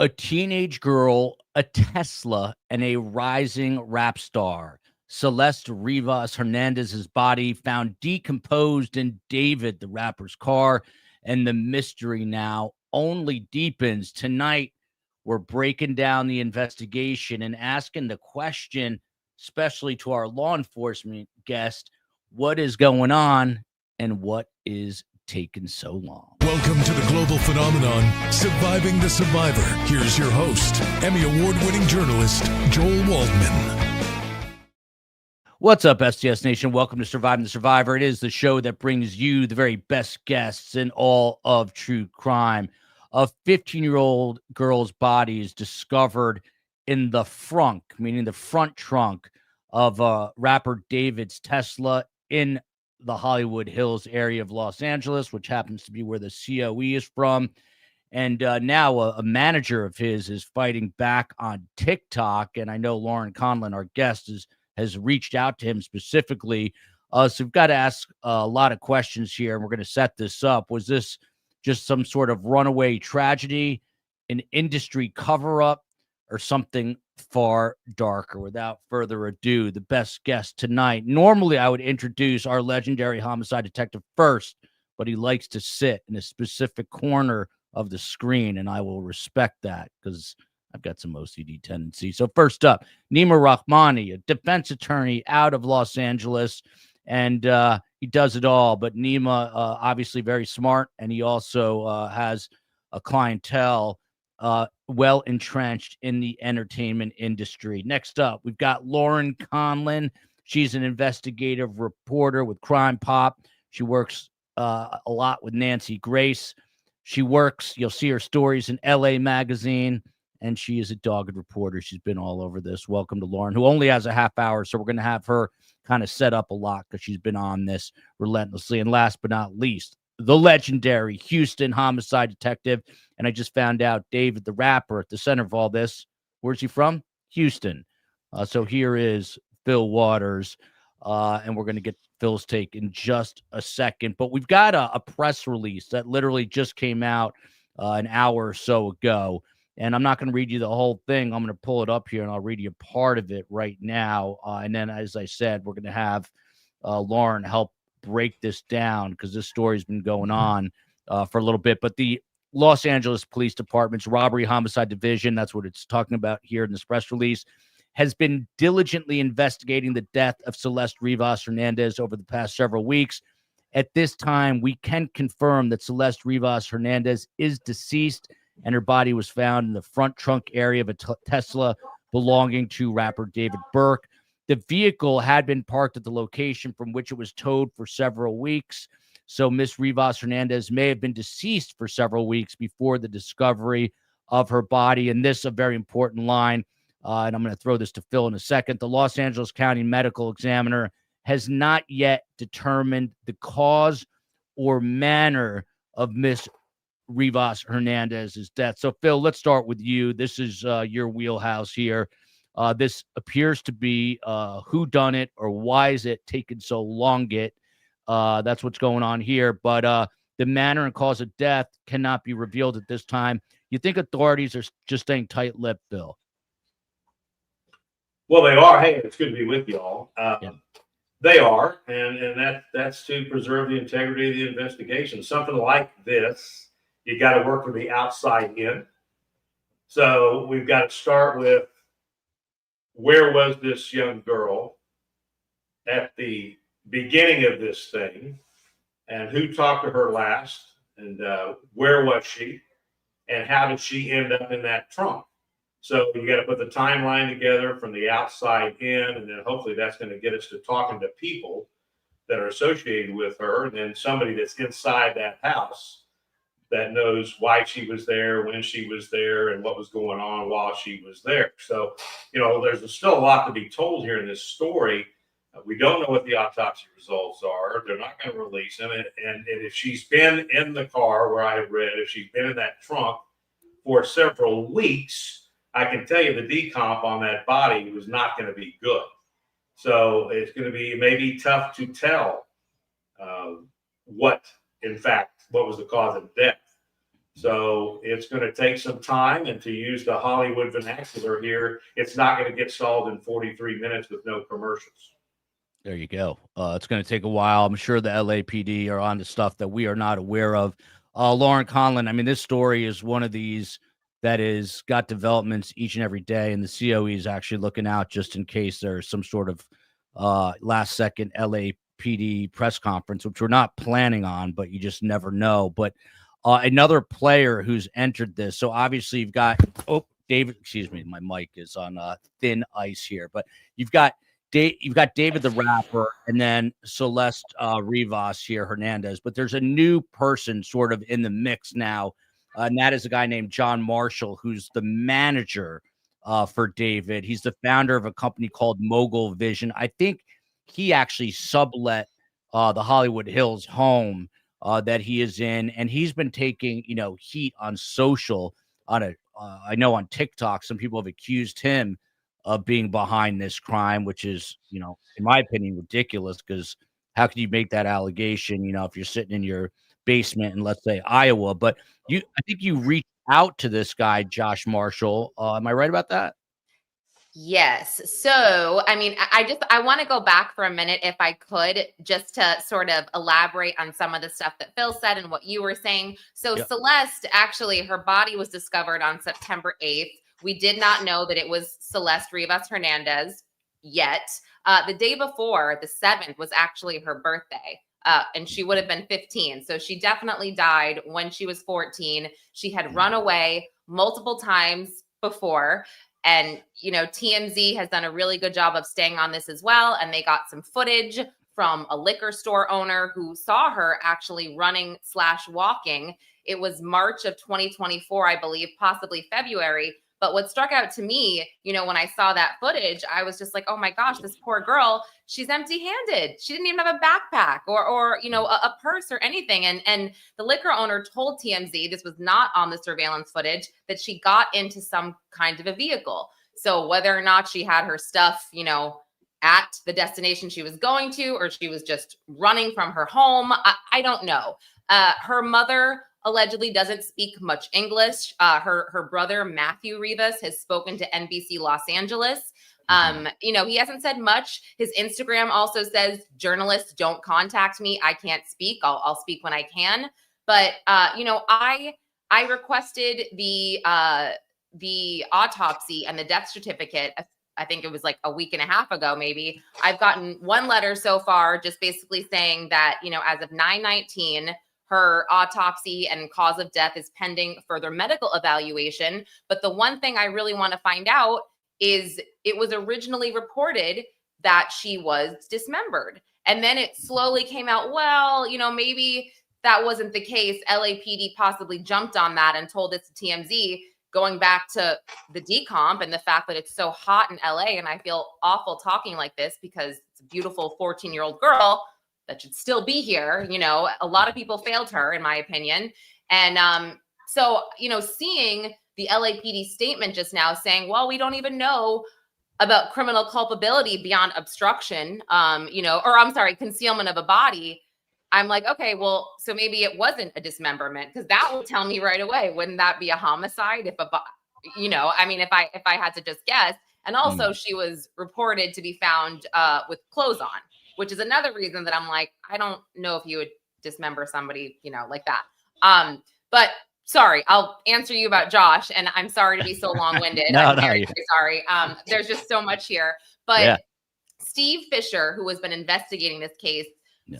A teenage girl, a Tesla, and a rising rap star. Celeste Rivas Hernandez's body found decomposed in David, the rapper's car, and the mystery now only deepens. Tonight, we're breaking down the investigation and asking the question, especially to our law enforcement guest, what is going on and what is taking so long? Welcome to the global phenomenon, Surviving the Survivor. Here's your host, Emmy Award-winning journalist, Joel Waldman. What's up, STS Nation? Welcome to Surviving the Survivor. It is the show that brings you the very best guests in all of true crime. A 15-year-old girl's body is discovered in the frunk, meaning the front trunk of rapper David's Tesla in the Hollywood Hills area of Los Angeles, which happens to be where the COE is from. And now a manager of his is fighting back on TikTok. And I know Lauren Conlon, our guest, has reached out to him specifically. So we've got to ask a lot of questions here, and we're going to set this up. Was this just some sort of runaway tragedy, an industry cover-up, or something far darker? Without further ado, the best guest tonight. Normally, I would introduce our legendary homicide detective first, but he likes to sit in a specific corner of the screen, and I will respect that because I've got some OCD tendencies. So first up, Nima Rahmani, a defense attorney out of Los Angeles, and he does it all. But Nima, obviously very smart, and he also has a clientele well entrenched in the entertainment industry. Next up, we've got Lauren Conlon. She's an investigative reporter with Crime Pop. She works a lot with Nancy Grace. She works, you'll see her stories in LA Magazine, and she is a dogged reporter. She's been all over this. Welcome to Lauren, who only has a half hour, so we're going to have her kind of set up a lot because she's been on this relentlessly. And last but not least, the legendary Houston homicide detective. And I just found out David, the rapper, at the center of all this. Where's he from? Houston. So here is Phil Waters, and we're going to get Phil's take in just a second. But we've got a press release that literally just came out an hour or so ago. And I'm not going to read you the whole thing. I'm going to pull it up here, and I'll read you part of it right now. And then, as I said, we're going to have Lauren help break this down because this story's been going on for a little bit. But the Los Angeles Police Department's Robbery Homicide Division, that's what it's talking about here in this press release, has been diligently investigating the death of Celeste Rivas Hernandez over the past several weeks. At this time, we can confirm that Celeste Rivas Hernandez is deceased, and her body was found in the front trunk area of a Tesla belonging to rapper David Burke. The vehicle had been parked at the location from which it was towed for several weeks. So Miss Rivas Hernandez may have been deceased for several weeks before the discovery of her body. And this is a very important line. And I'm going to throw this to Phil in a second. The Los Angeles County Medical Examiner has not yet determined the cause or manner of Miss Rivas Hernandez's death. So, Phil, let's start with you. This is your wheelhouse here. This appears to be whodunit, or why is it taking so long? That's what's going on here. But the manner and cause of death cannot be revealed at this time. You think authorities are just staying tight-lipped, Phil? Well, they are. Hey, it's good to be with y'all. Yeah. They are, and that's to preserve the integrity of the investigation. Something like this, you got to work from the outside in. So we've got to start with, where was this young girl at the beginning of this thing, and who talked to her last, and where was she, and how did she end up in that trunk? So you got to put the timeline together from the outside in, and then hopefully that's going to get us to talking to people that are associated with her, and then somebody that's inside that house that knows why she was there, when she was there, and what was going on while she was there. So, there's still a lot to be told here in this story. We don't know what the autopsy results are. They're not going to release them. And if she's been in the car, where I have read, if she's been in that trunk for several weeks, I can tell you the decomp on that body was not going to be good. So it's going to be maybe tough to tell what was the cause of death. So it's going to take some time, and to use the Hollywood vernacular here, it's not going to get solved in 43 minutes with no commercials. There you go. It's going to take a while. I'm sure the LAPD are on to stuff that we are not aware of. Lauren Conlon, I mean, this story is one of these that is got developments each and every day, and the COE is actually looking out just in case there's some sort of last second LAPD press conference, which we're not planning on, but you just never know. But another player who's entered this. So obviously you've got, David, excuse me, my mic is on thin ice here, but you've got David the rapper, and then Celeste Rivas here, Hernandez. But there's a new person sort of in the mix now, and that is a guy named John Marshall, who's the manager for David. He's the founder of a company called Mogul Vision. I think he actually sublet the Hollywood Hills home that he is in, and he's been taking heat on social. I know on TikTok, some people have accused him of being behind this crime, which is, in my opinion, ridiculous, because how can you make that allegation, if you're sitting in your basement in, let's say, Iowa? But I think you reached out to this guy, Josh Marshall. Am I right about that? Yes. So, I mean, I want to go back for a minute, if I could, just to sort of elaborate on some of the stuff that Phil said and what you were saying. So yep. Celeste, actually, her body was discovered on September 8th. We did not know that it was Celeste Rivas Hernandez yet. The day before, the 7th, was actually her birthday. And she would have been 15. So she definitely died when she was 14. She had run away multiple times before. And, TMZ has done a really good job of staying on this as well. And they got some footage from a liquor store owner who saw her actually running/walking. It was March of 2024, I believe, possibly February. But what struck out to me, when I saw that footage, I was just like, oh my gosh, this poor girl, she's empty-handed. She didn't even have a backpack or a purse or anything. And the liquor owner told TMZ, this was not on the surveillance footage, that she got into some kind of a vehicle. So whether or not she had her stuff, at the destination she was going to, or she was just running from her home, I don't know. Her mother allegedly doesn't speak much English. Her brother, Matthew Rivas, has spoken to NBC Los Angeles. He hasn't said much. His Instagram also says, journalists, don't contact me. I can't speak. I'll speak when I can. But, I requested the autopsy and the death certificate. I think it was like a week and a half ago, maybe. I've gotten one letter so far, just basically saying that, as of 9/19, her autopsy and cause of death is pending further medical evaluation. But the one thing I really want to find out is it was originally reported that she was dismembered. And then it slowly came out, well, maybe that wasn't the case. LAPD possibly jumped on that and told this to TMZ, going back to the decomp and the fact that it's so hot in LA. And I feel awful talking like this because it's a beautiful 14-year-old girl that should still be here. A lot of people failed her, in my opinion. And so, seeing the LAPD statement just now saying, well, we don't even know about criminal culpability beyond obstruction, concealment of a body. I'm like, okay, well, so maybe it wasn't a dismemberment, because that will tell me right away. Wouldn't that be a homicide? If I had to just guess. And also she was reported to be found with clothes on, which is another reason that I'm like, I don't know if you would dismember somebody, like that. But sorry, I'll answer you about Josh, and I'm sorry to be so long-winded. I'm very sorry. There's just so much here. But yeah. Steve Fisher, who has been investigating this case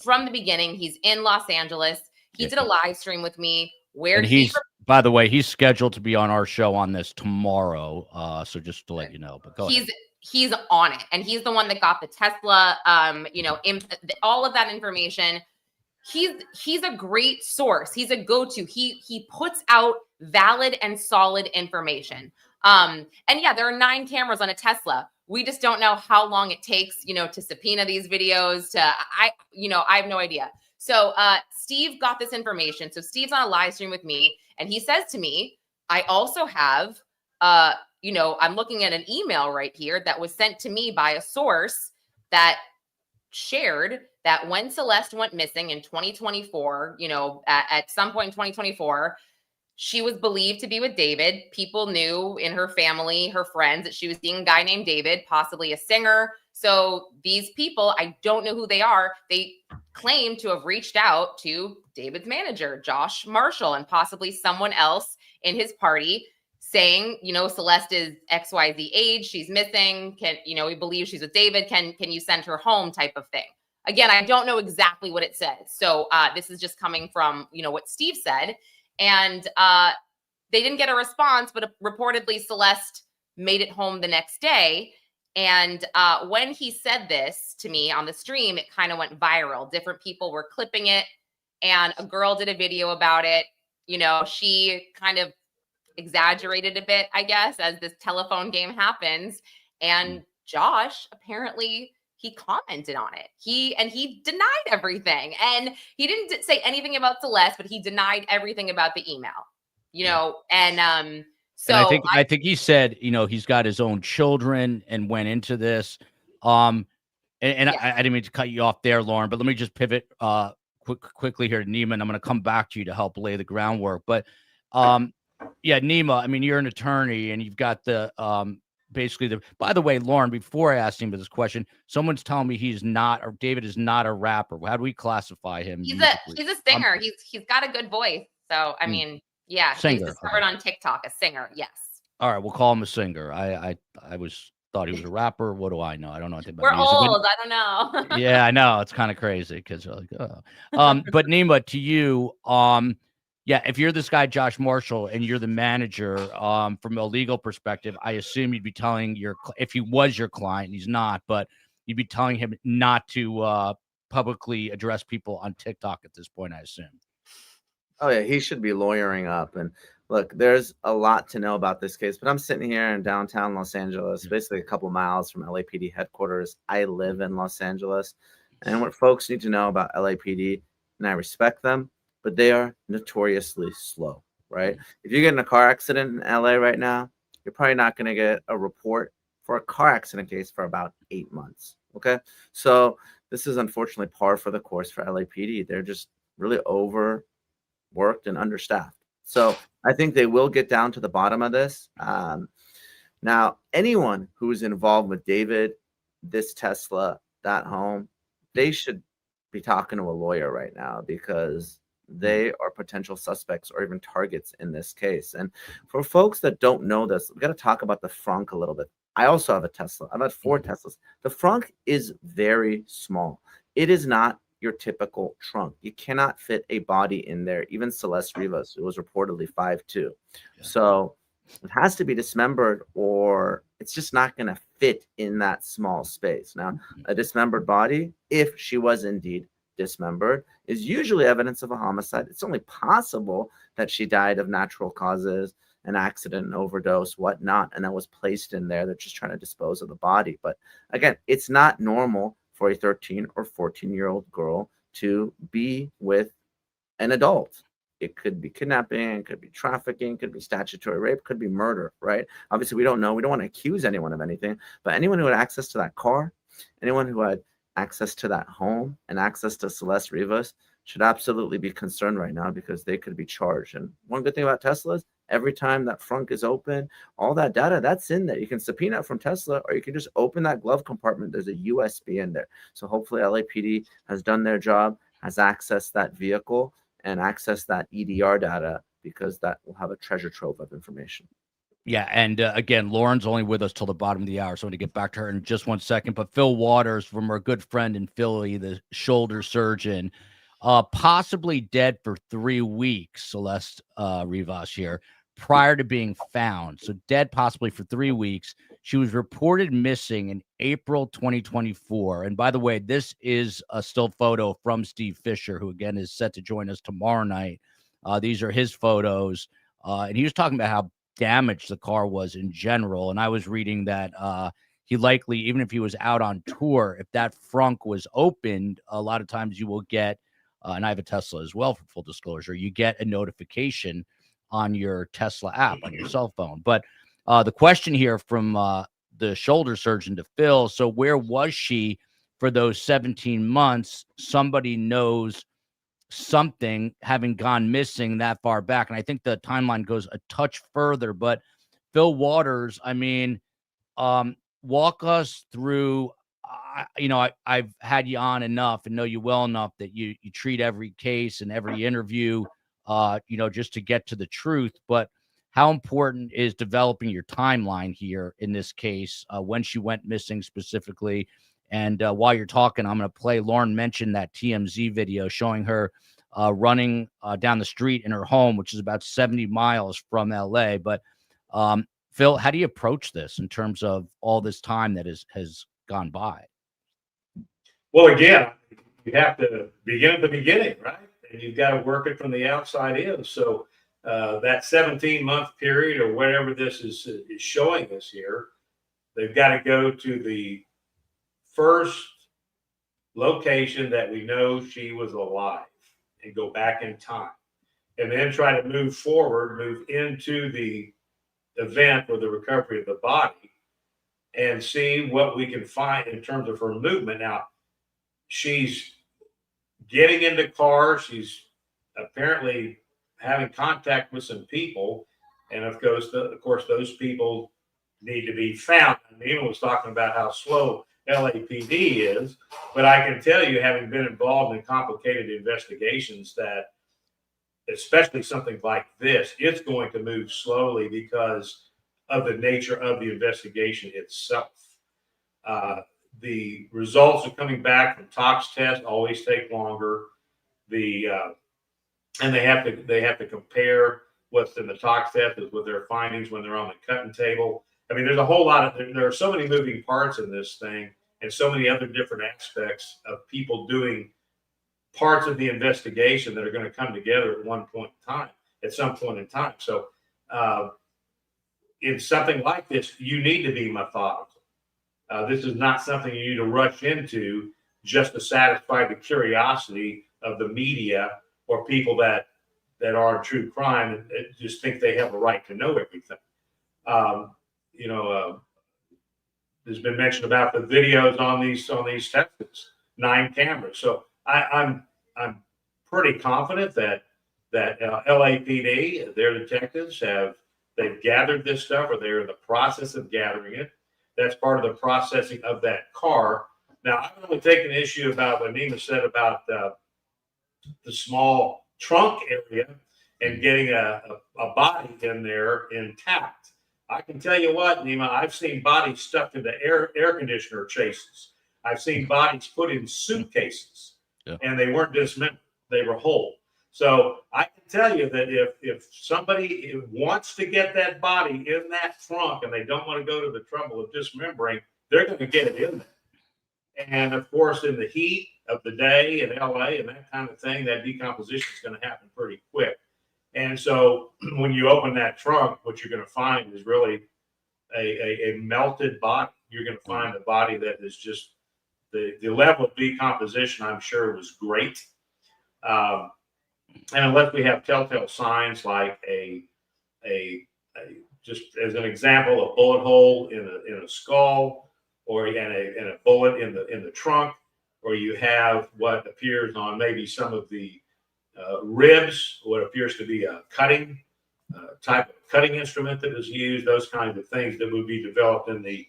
from the beginning, he's in Los Angeles. He did a live stream with me where by the way, he's scheduled to be on our show on this tomorrow. So just to let you know, but go ahead. He's on it, and he's the one that got the Tesla, all of that information. He's a great source. He's a go-to. He puts out valid and solid information. And yeah, there are 9 cameras on a Tesla. We just don't know how long it takes, to subpoena these videos. I have no idea. So Steve got this information. So Steve's on a live stream with me, and he says to me, I also have I'm looking at an email right here that was sent to me by a source that shared that when Celeste went missing in 2024, at some point in 2024, she was believed to be with David. People knew in her family, her friends, that she was seeing a guy named David, possibly a singer. So these people, I don't know who they are. They claim to have reached out to David's manager, Josh Marshall, and possibly someone else in his party, saying, Celeste is XYZ age, she's missing. We believe she's with David. Can you send her home, type of thing. Again, I don't know exactly what it says. So this is just coming from, what Steve said. And they didn't get a response, but reportedly Celeste made it home the next day. And when he said this to me on the stream, it kind of went viral. Different people were clipping it, and a girl did a video about it. She kind of exaggerated a bit, I guess, as this telephone game happens. And Josh, apparently, he commented on it. He denied everything. And he didn't say anything about Celeste, but he denied everything about the email, so and I think he said, he's got his own children and went into this. I didn't mean to cut you off there, Lauren, but let me just pivot quickly here to Nima, and I'm going to come back to you to help lay the groundwork. But Nima, I mean, you're an attorney and you've got the by the way, Lauren, before I asked him this question, someone's telling me David is not a rapper. How do we classify him? He's a singer. He's got a good voice. So, I mean, yeah, singer. He's discovered on TikTok, a singer. Yes. All right. We'll call him a singer. I thought he was a rapper. What do I know? I don't know anything about music. We're old. I don't know. Yeah, I know. It's kind of crazy because they're like, oh. But Nima, to you, if you're this guy, Josh Marshall, and you're the manager, from a legal perspective, I assume you'd be telling if he was your client, he's not, but you'd be telling him not to publicly address people on TikTok at this point, I assume. Oh, yeah, he should be lawyering up. And look, there's a lot to know about this case, but I'm sitting here in downtown Los Angeles, basically a couple miles from LAPD headquarters. I live in Los Angeles. And what folks need to know about LAPD, and I respect them, but they are notoriously slow, right? If you get in a car accident in LA right now, you're probably not going to get a report for a car accident case for about 8 months, okay? So this is unfortunately par for the course for LAPD. They're just really overworked and understaffed. So I think they will get down to the bottom of this. Now, anyone who is involved with David, this Tesla, that home, they should be talking to a lawyer right now, because they are potential suspects or even targets in this case. And for folks that don't know this, we've got to talk about the frunk a little bit. I also have a Tesla. I've had 4 Teslas. The frunk is very small. It is not your typical trunk. You cannot fit a body in there. Even Celeste Rivas, who was reportedly 5'2". Yeah. So it has to be dismembered, or it's just not going to fit in that small space. Now, a dismembered body, if she was indeed dismembered, is usually evidence of a homicide. It's only possible that she died of natural causes, an accident, an overdose, whatnot, and that was placed in there. They're just trying to dispose of the body. But again, it's not normal for a 13 or 14-year-old girl to be with an adult. It could be kidnapping, it could be trafficking, could be statutory rape, could be murder, right? Obviously, we don't know. We don't want to accuse anyone of anything, but anyone who had access to that car, anyone who had access to that home and access to Celeste Rivas should absolutely be concerned right now, because they could be charged. And one good thing about Tesla is every time that frunk is open, all that data that's in there, you can subpoena from Tesla, or you can just open that glove compartment. There's a USB in there. So hopefully LAPD has done their job, has accessed that vehicle and accessed that EDR data, because that will have a treasure trove of information. Yeah, and again, Lauren's only with us till the bottom of the hour, so I'm going to get back to her in just one second. But Phil Waters, from our good friend in Philly, the shoulder surgeon, possibly dead for 3 weeks, Celeste Rivas here, prior to being found. So dead possibly for 3 weeks. She was reported missing in April 2024. And by the way, this is a still photo from Steve Fisher, who again is set to join us tomorrow night. These are his photos. And he was talking about how damaged the car was in general. And I was reading that he likely, even if he was out on tour, if that frunk was opened, a lot of times you will get, and I have a Tesla as well, for full disclosure, you get a notification on your Tesla app on your cell phone. But the question here from the shoulder surgeon to Phil, so where was she for those 17 months? Somebody knows something having gone missing that far back. And I think the timeline goes a touch further. But Phil Waters, I mean, walk us through. I've had you on enough and know you well enough that you treat every case and every interview, just to get to the truth. But how important is developing your timeline here in this case, when she went missing specifically? And while you're talking, I'm going to play. Lauren mentioned that TMZ video showing her running down the street in her home, which is about 70 miles from LA. But Phil, how do you approach this in terms of all this time that has gone by? Well, again, you have to begin at the beginning, right? And you've got to work it from the outside in. So that 17-month period or whatever this is showing us here, they've got to go to the first location that we know she was alive and go back in time, and then try to move forward, move into the event or the recovery of the body and see what we can find in terms of her movement. Now, she's getting into cars. She's apparently having contact with some people. And of course, those people need to be found. And Nima was talking about how slow LAPD is, but I can tell you, having been involved in complicated investigations, that especially something like this, it's going to move slowly because of the nature of the investigation itself. The results are coming back from tox tests always take longer. And they have to compare what's in the tox test with their findings when they're on the cutting table. I mean, there's a whole lot of, there are so many moving parts in this thing and so many other different aspects of people doing parts of the investigation that are going to come together at some point in time. So in something like this, you need to be methodical. This is not something you need to rush into just to satisfy the curiosity of the media or people that are in true crime and just think they have a right to know everything. There's been mention about the videos on these texts, 9 cameras. So I'm pretty confident that LAPD, their detectives, they've gathered this stuff, or they're in the process of gathering it. That's part of the processing of that car. Now, I'm only taking issue about what Nima said about the small trunk area and getting a body in there intact. I can tell you what, Nima, I've seen bodies stuffed into air conditioner chases. I've seen bodies put in suitcases, and they weren't dismembered; they were whole. So I can tell you that if somebody wants to get that body in that trunk and they don't want to go to the trouble of dismembering, they're going to get it in there. And of course, in the heat of the day in LA and that kind of thing, that decomposition is going to happen pretty quick. And so when you open that trunk, what you're going to find is really a melted body. You're going to find a body that is just the level of decomposition, I'm sure, was great. And unless we have telltale signs like just as an example, a bullet hole in a skull, or and a bullet in the trunk, or you have what appears on maybe some of the ribs, what appears to be a cutting type of cutting instrument that was used, those kinds of things that would be developed in the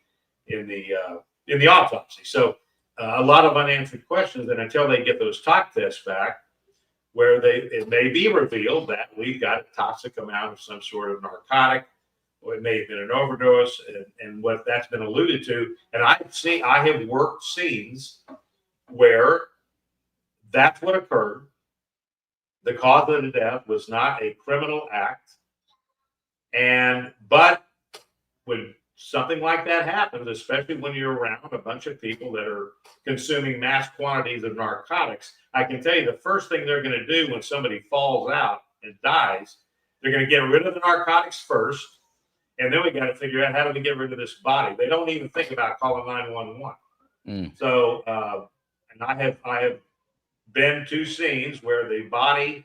autopsy. So a lot of unanswered questions, and until they get those tox tests back, where it may be revealed that we've got a toxic amount of some sort of narcotic, or it may have been an overdose, and what that's been alluded to. And I have worked scenes where that's what occurred. The cause of the death was not a criminal act. But when something like that happens, especially when you're around a bunch of people that are consuming mass quantities of narcotics, I can tell you the first thing they're going to do when somebody falls out and dies, they're going to get rid of the narcotics first. And then we got to figure out how do we get rid of this body. They don't even think about calling 911. So, and I have been to scenes where the body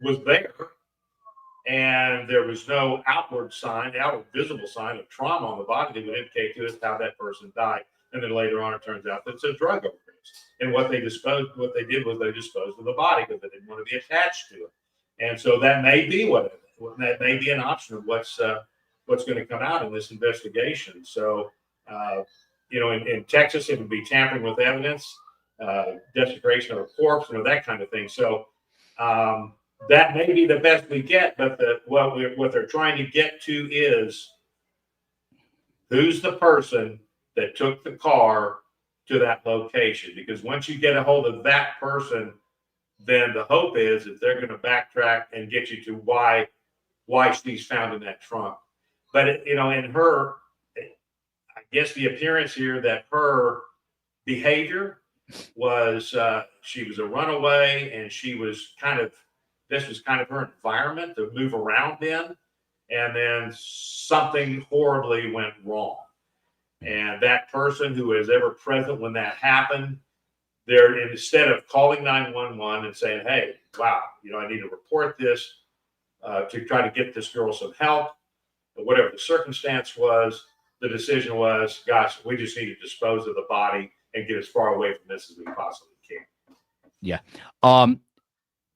was there and there was no outward visible sign of trauma on the body that would indicate to us how that person died. And then later on, it turns out that it's a drug overdose. And what they did was they disposed of the body because they didn't want to be attached to it. And so that may be that may be an option of what's going to come out in this investigation. So, in Texas, it would be tampering with evidence, desecration of a corpse, that kind of thing. So that may be the best we get, but what they're trying to get to is who's the person that took the car to that location. Because once you get a hold of that person, then the hope is that they're going to backtrack and get you to why she's found in that trunk. But in her, I guess the appearance here that her behavior was she was a runaway, and this was kind of her environment to move around in, and then something horribly went wrong. And that person who was ever present when that happened, instead of calling 911 and saying, "Hey, wow, I need to report this to try to get this girl some help," or whatever the circumstance was, the decision was, "Gosh, we just need to dispose of the body and get as far away from this as we possibly can." Yeah.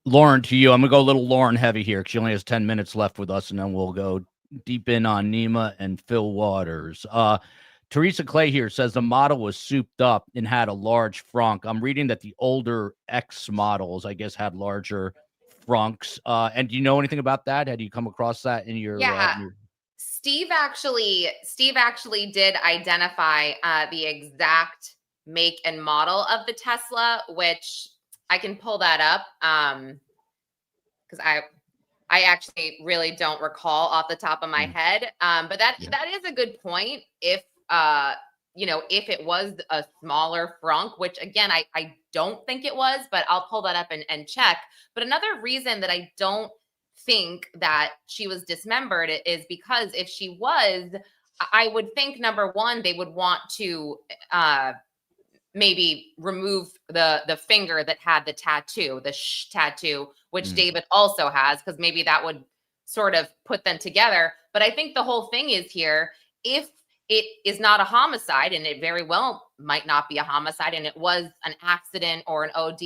Lauren, to you, I'm gonna go a little Lauren heavy here because she only has 10 minutes left with us, and then we'll go deep in on Nima and Phil Waters. Teresa Clay here says the model was souped up and had a large frunk. I'm reading that the older X models, I guess, had larger frunks. And do you know anything about that? Had you come across that in your? Yeah. Steve actually did identify the exact make and model of the Tesla, which I can pull that up because I actually really don't recall off the top of my head. But that is a good point. If if it was a smaller frunk, which again, I don't think it was, but I'll pull that up and check. But another reason that I don't think that she was dismembered is because if she was, I would think, number one, they would want to maybe remove the finger that had the tattoo, the tattoo, which David also has, because maybe that would sort of put them together. But I think the whole thing is here, if it is not a homicide, and it very well might not be a homicide, and it was an accident or an OD,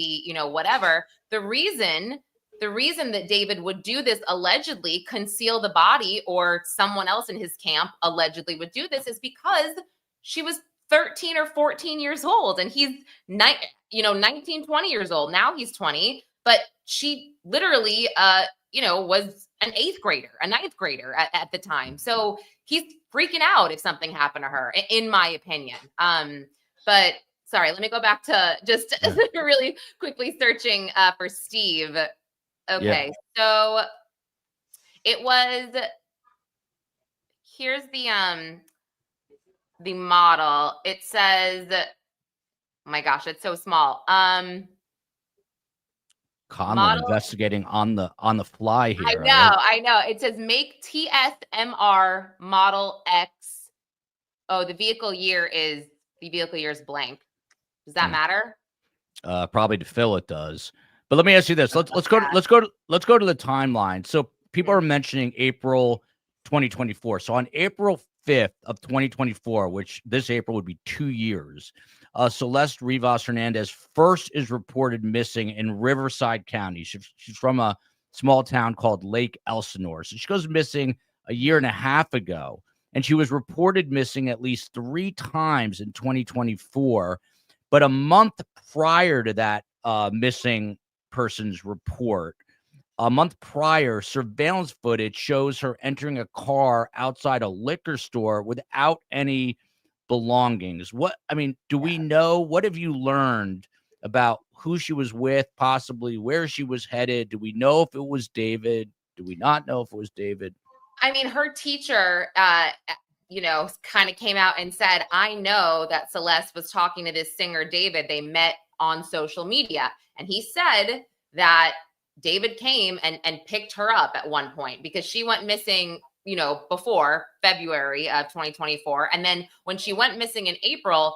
whatever, the reason that David would do this, allegedly conceal the body, or someone else in his camp allegedly would do this, is because she was 13 or 14 years old, and he's 19, 20 years old. Now he's 20, but she literally, was a ninth grader at the time. So he's freaking out if something happened to her, in my opinion. But sorry, let me go back to just really quickly searching for Steve. Okay, so it was, here's the model. It says, oh my gosh, it's so small. Conlon investigating on the fly here. I know. It says make TSMR Model X. Oh, the vehicle year is blank. Does that matter? Probably to Phil it does. But let me ask you this. Let's go to the timeline. So people are mentioning April 2024. So on April 5th of 2024, which this April would be 2 years, Celeste Rivas Hernandez first is reported missing in Riverside County. She's from a small town called Lake Elsinore. So she goes missing a year and a half ago, and she was reported missing at least 3 times in 2024. But a month prior to that missing person's report, a month prior, surveillance footage shows her entering a car outside a liquor store without any belongings. Do we know, what have you learned about who she was with, possibly where she was headed? Do we know if it was David? Do we not know if it was David? I mean, her teacher, kind of came out and said, I know that Celeste was talking to this singer, David. They met on social media. And he said that David came and picked her up at one point because she went missing, before February of 2024. And then when she went missing in April,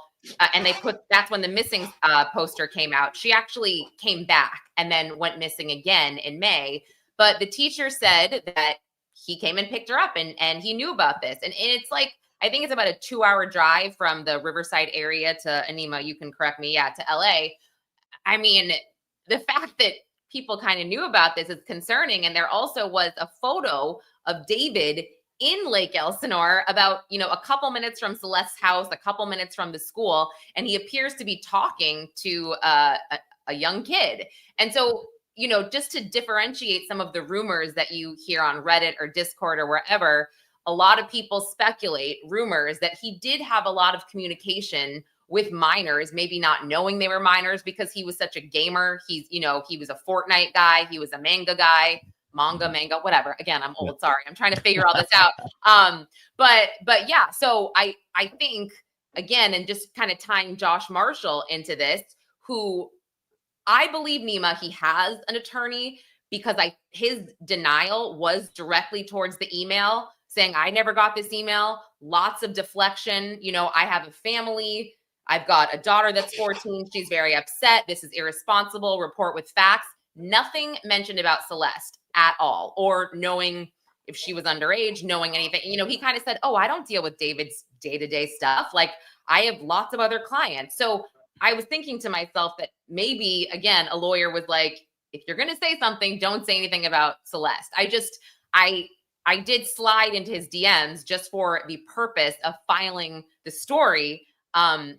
and that's when the missing poster came out, she actually came back and then went missing again in May. But the teacher said that he came and picked her up and he knew about this. And it's like, I think it's about a 2-hour drive from the Riverside area to Anima. You can correct me. Yeah, to LA. I mean, the fact that people kind of knew about this is concerning. And there also was a photo of David in Lake Elsinore about, a couple minutes from Celeste's house, a couple minutes from the school. And he appears to be talking to a young kid. And so, just to differentiate some of the rumors that you hear on Reddit or Discord or wherever, a lot of people speculate rumors that he did have a lot of communication with minors, maybe not knowing they were minors because he was such a gamer. He was a Fortnite guy. He was a manga guy, manga, whatever. Again, I'm old. Sorry. I'm trying to figure all this out. But yeah, so I think, again, and just kind of tying Josh Marshall into this, who I believe, Nima, he has an attorney because his denial was directly towards the email saying, I never got this email. Lots of deflection. I have a family. I've got a daughter that's 14. She's very upset. This is irresponsible. Report with facts. Nothing mentioned about Celeste at all, or knowing if she was underage, knowing anything. He kind of said, oh, I don't deal with David's day-to-day stuff. Like, I have lots of other clients. So I was thinking to myself that maybe, again, a lawyer was like, if you're going to say something, don't say anything about Celeste. I did slide into his DMs just for the purpose of filing the story.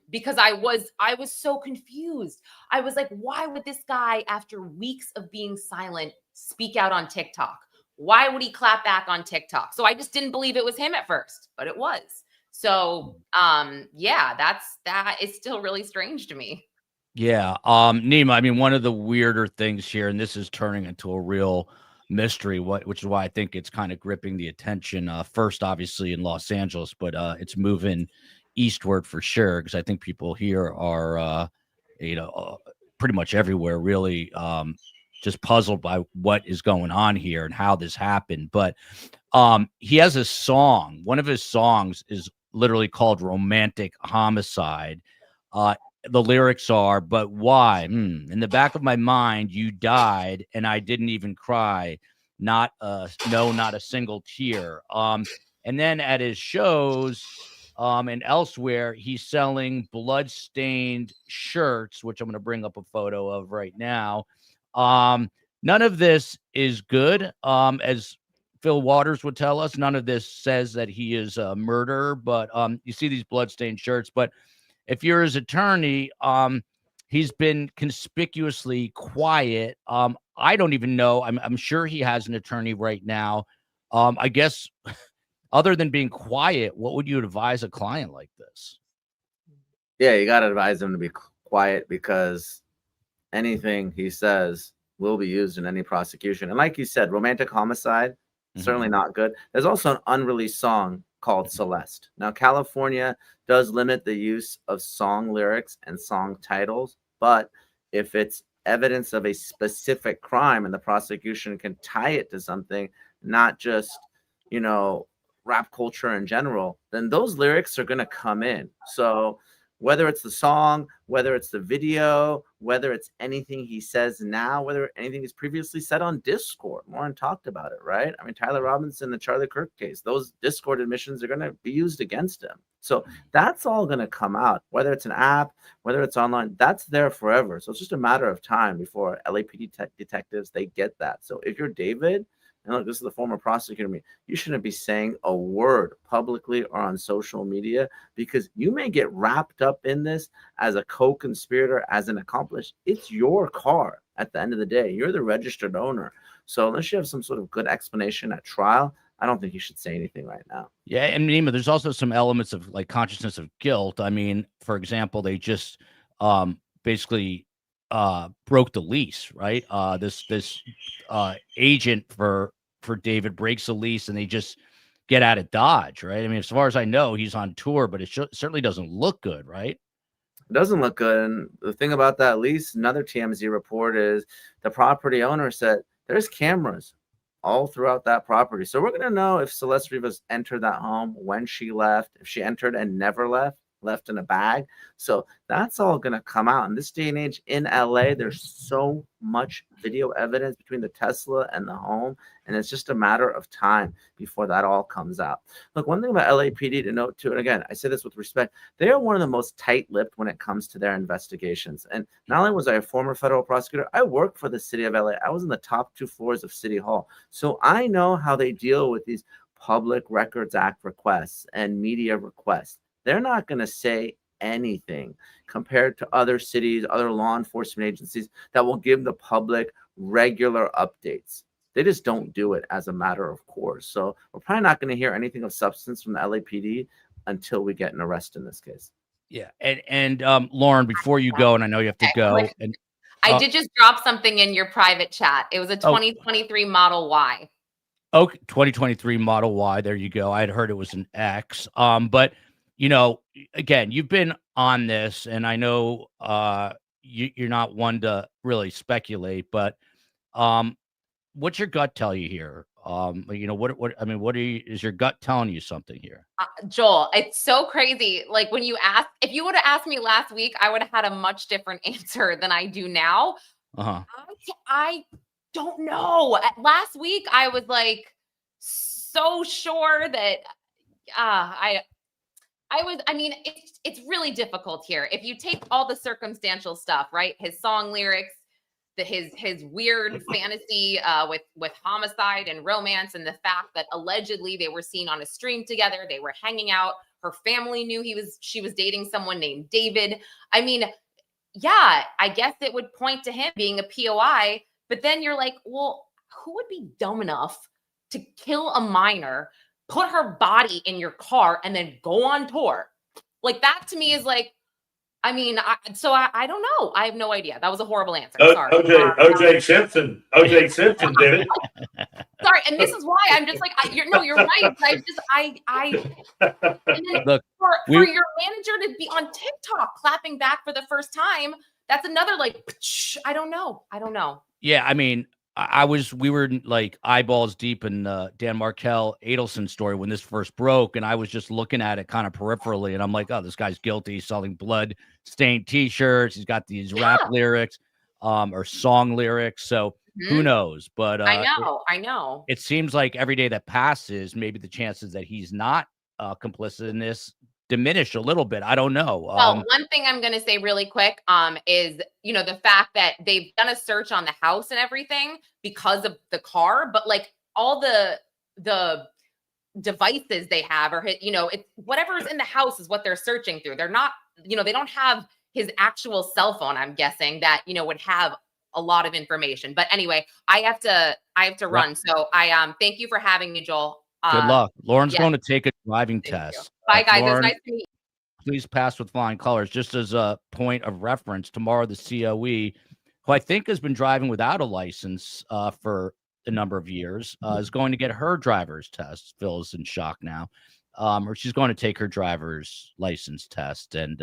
Because I was so confused. I was like, why would this guy, after weeks of being silent, speak out on TikTok? Why would he clap back on TikTok? So I just didn't believe it was him at first, but it was. So, yeah, that is still really strange to me. Yeah. Nima, I mean, one of the weirder things here, and this is turning into a real mystery, which is why I think it's kind of gripping the attention, first, obviously, in Los Angeles, but it's moving eastward for sure, because I think people here are, pretty much everywhere, really just puzzled by what is going on here and how this happened. But he has a song. One of his songs is literally called Romantic Homicide. The lyrics are, but why? In the back of my mind, you died and I didn't even cry. Not a single tear. And then at his shows and elsewhere, he's selling blood-stained shirts, which I'm going to bring up a photo of right now. None of this is good. As Phil Waters would tell us, none of this says that he is a murderer, but you see these blood-stained shirts. But if you're his attorney, he's been conspicuously quiet. I don't even know. I'm sure he has an attorney right now. I guess other than being quiet, what would you advise a client like this? Yeah, you got to advise him to be quiet, because anything he says will be used in any prosecution. And like you said, romantic homicide, certainly not good. There's also an unreleased song called Celeste. Now, California does limit the use of song lyrics and song titles, but if it's evidence of a specific crime and the prosecution can tie it to something, not just, rap culture in general, then those lyrics are going to come in. So whether it's the song, whether it's the video, whether it's anything he says now, whether anything he's previously said on Discord, Lauren talked about it, right? I mean, Tyler Robinson, the Charlie Kirk case, those Discord admissions are going to be used against him. So that's all going to come out, whether it's an app, whether it's online, that's there forever. So it's just a matter of time before LAPD detectives, they get that. So if you're David, and look, this is the former prosecutor, you shouldn't be saying a word publicly or on social media, because you may get wrapped up in this as a co-conspirator, as an accomplice. It's your car at the end of the day. You're the registered owner. So unless you have some sort of good explanation at trial, I don't think you should say anything right now. Yeah, and Nima, there's also some elements of like consciousness of guilt. I mean, for example, they just basically broke the lease, right? This agent for David breaks the lease and they just get out of Dodge, right? I mean, as far as I know, he's on tour, but it certainly doesn't look good, right? It doesn't look good. And the thing about that lease, another TMZ report, is the property owner said there's cameras all throughout that property. So we're going to know if Celeste Rivas entered that home, when she left, if she entered and never left, left in a bag. So that's all going to come out in this day and age in LA. There's so much video evidence between the Tesla and the home, and it's just a matter of time before that all comes out. Look, one thing about LAPD to note too, and again, I say this with respect, they are one of the most tight-lipped when it comes to their investigations. And not only was I a former federal prosecutor, I worked for the city of LA. I was in the top 2 floors of City Hall. So I know how they deal with these Public Records Act requests and media requests. They're not going to say anything compared to other cities, other law enforcement agencies that will give the public regular updates. They just don't do it as a matter of course. So we're probably not going to hear anything of substance from the LAPD until we get an arrest in this case. Yeah. And Lauren, before you go, and I know you have to go. And I did just drop something in your private chat. It was a 2023 Model Y. Okay, 2023 Model Y. There you go. I had heard it was an X. But again, you've been on this, and I know you're not one to really speculate, but what's your gut tell you here? Is your gut telling you something here? Joel, it's so crazy. Like if you would have asked me last week, I would have had a much different answer than I do now. I don't know. Last week, I was like so sure that it's really difficult here. If you take all the circumstantial stuff, right? His song lyrics, his weird fantasy with homicide and romance, and the fact that allegedly they were seen on a stream together, they were hanging out. Her family knew she was dating someone named David. I mean, yeah, I guess it would point to him being a POI, but then you're like, well, who would be dumb enough to kill a minor, put her body in your car, and then go on tour? Like, that to me is like, I mean, I don't know. I have no idea. That was a horrible answer. Sorry. OJ Simpson did it. Sorry, and this is why I'm just like, you're right. Look, for your manager to be on TikTok clapping back for the first time, that's another I don't know. Yeah, I mean, we were like eyeballs deep in Dan Markel Adelson story when this first broke, and I was just looking at it kind of peripherally, and I'm like, oh, this guy's guilty, selling blood stained T-shirts. He's got these rap lyrics, or song lyrics. So who knows? But I know. It seems like every day that passes, maybe the chances that he's not complicit in this diminish a little bit. I don't know. Well, one thing I'm going to say really quick is, the fact that they've done a search on the house and everything because of the car, but like all the devices they have, or it's whatever's in the house is what they're searching through. They're not, they don't have his actual cell phone, I'm guessing, that would have a lot of information. But anyway, I have to run. So I thank you for having me, Joel. Good luck. Lauren's going to take a driving test. Bye, guys. Lauren, it was nice to meet you. Please pass with flying colors. Just as a point of reference, tomorrow the COE, who I think has been driving without a license for a number of years, is going to get her driver's test. Phil is in shock now. Or she's going to take her driver's license test. And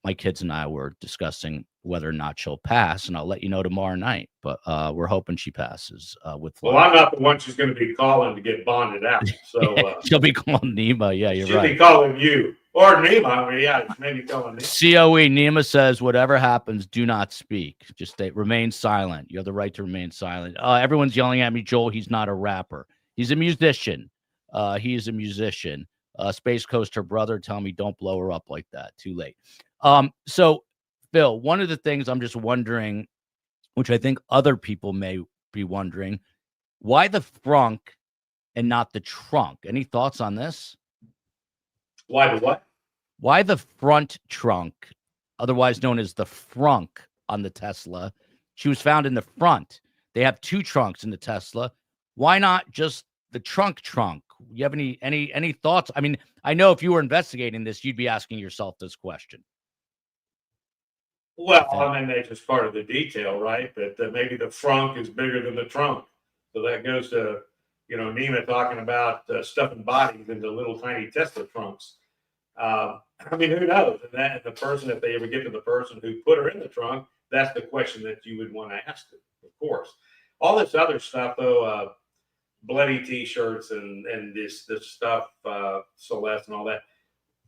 my kids and I were discussing whether or not she'll pass, and I'll let you know tomorrow night. But we're hoping she passes with flying. Well, I'm not the one she's going to be calling to get bonded out. So she'll be calling Nima. Yeah, you're right. She'll be calling you. Or Nima. Yeah, maybe calling Nima. COE, Nima says, whatever happens, do not speak. Just remain silent. You have the right to remain silent. Everyone's yelling at me, Joel. He's not a rapper. He's a musician. He is a musician. Space Coast, her brother, tell me don't blow her up like that. Too late. So, Phil, one of the things I'm just wondering, which I think other people may be wondering, why the frunk and not the trunk? Any thoughts on this? Why the what? Why the front trunk, otherwise known as the frunk on the Tesla? She was found in the front. They have 2 trunks in the Tesla. Why not just the trunk? You have any thoughts? I mean, I know if you were investigating this, you'd be asking yourself this question. Well, I mean, that's just part of the detail, right? That maybe the frunk is bigger than the trunk. So that goes to, Nima talking about stuffing bodies into little tiny Tesla trunks. I mean, who knows? And the person, if they ever get to the person who put her in the trunk, that's the question that you would want to ask them, of course. All this other stuff, though, bloody T-shirts and this stuff, Celeste and all that.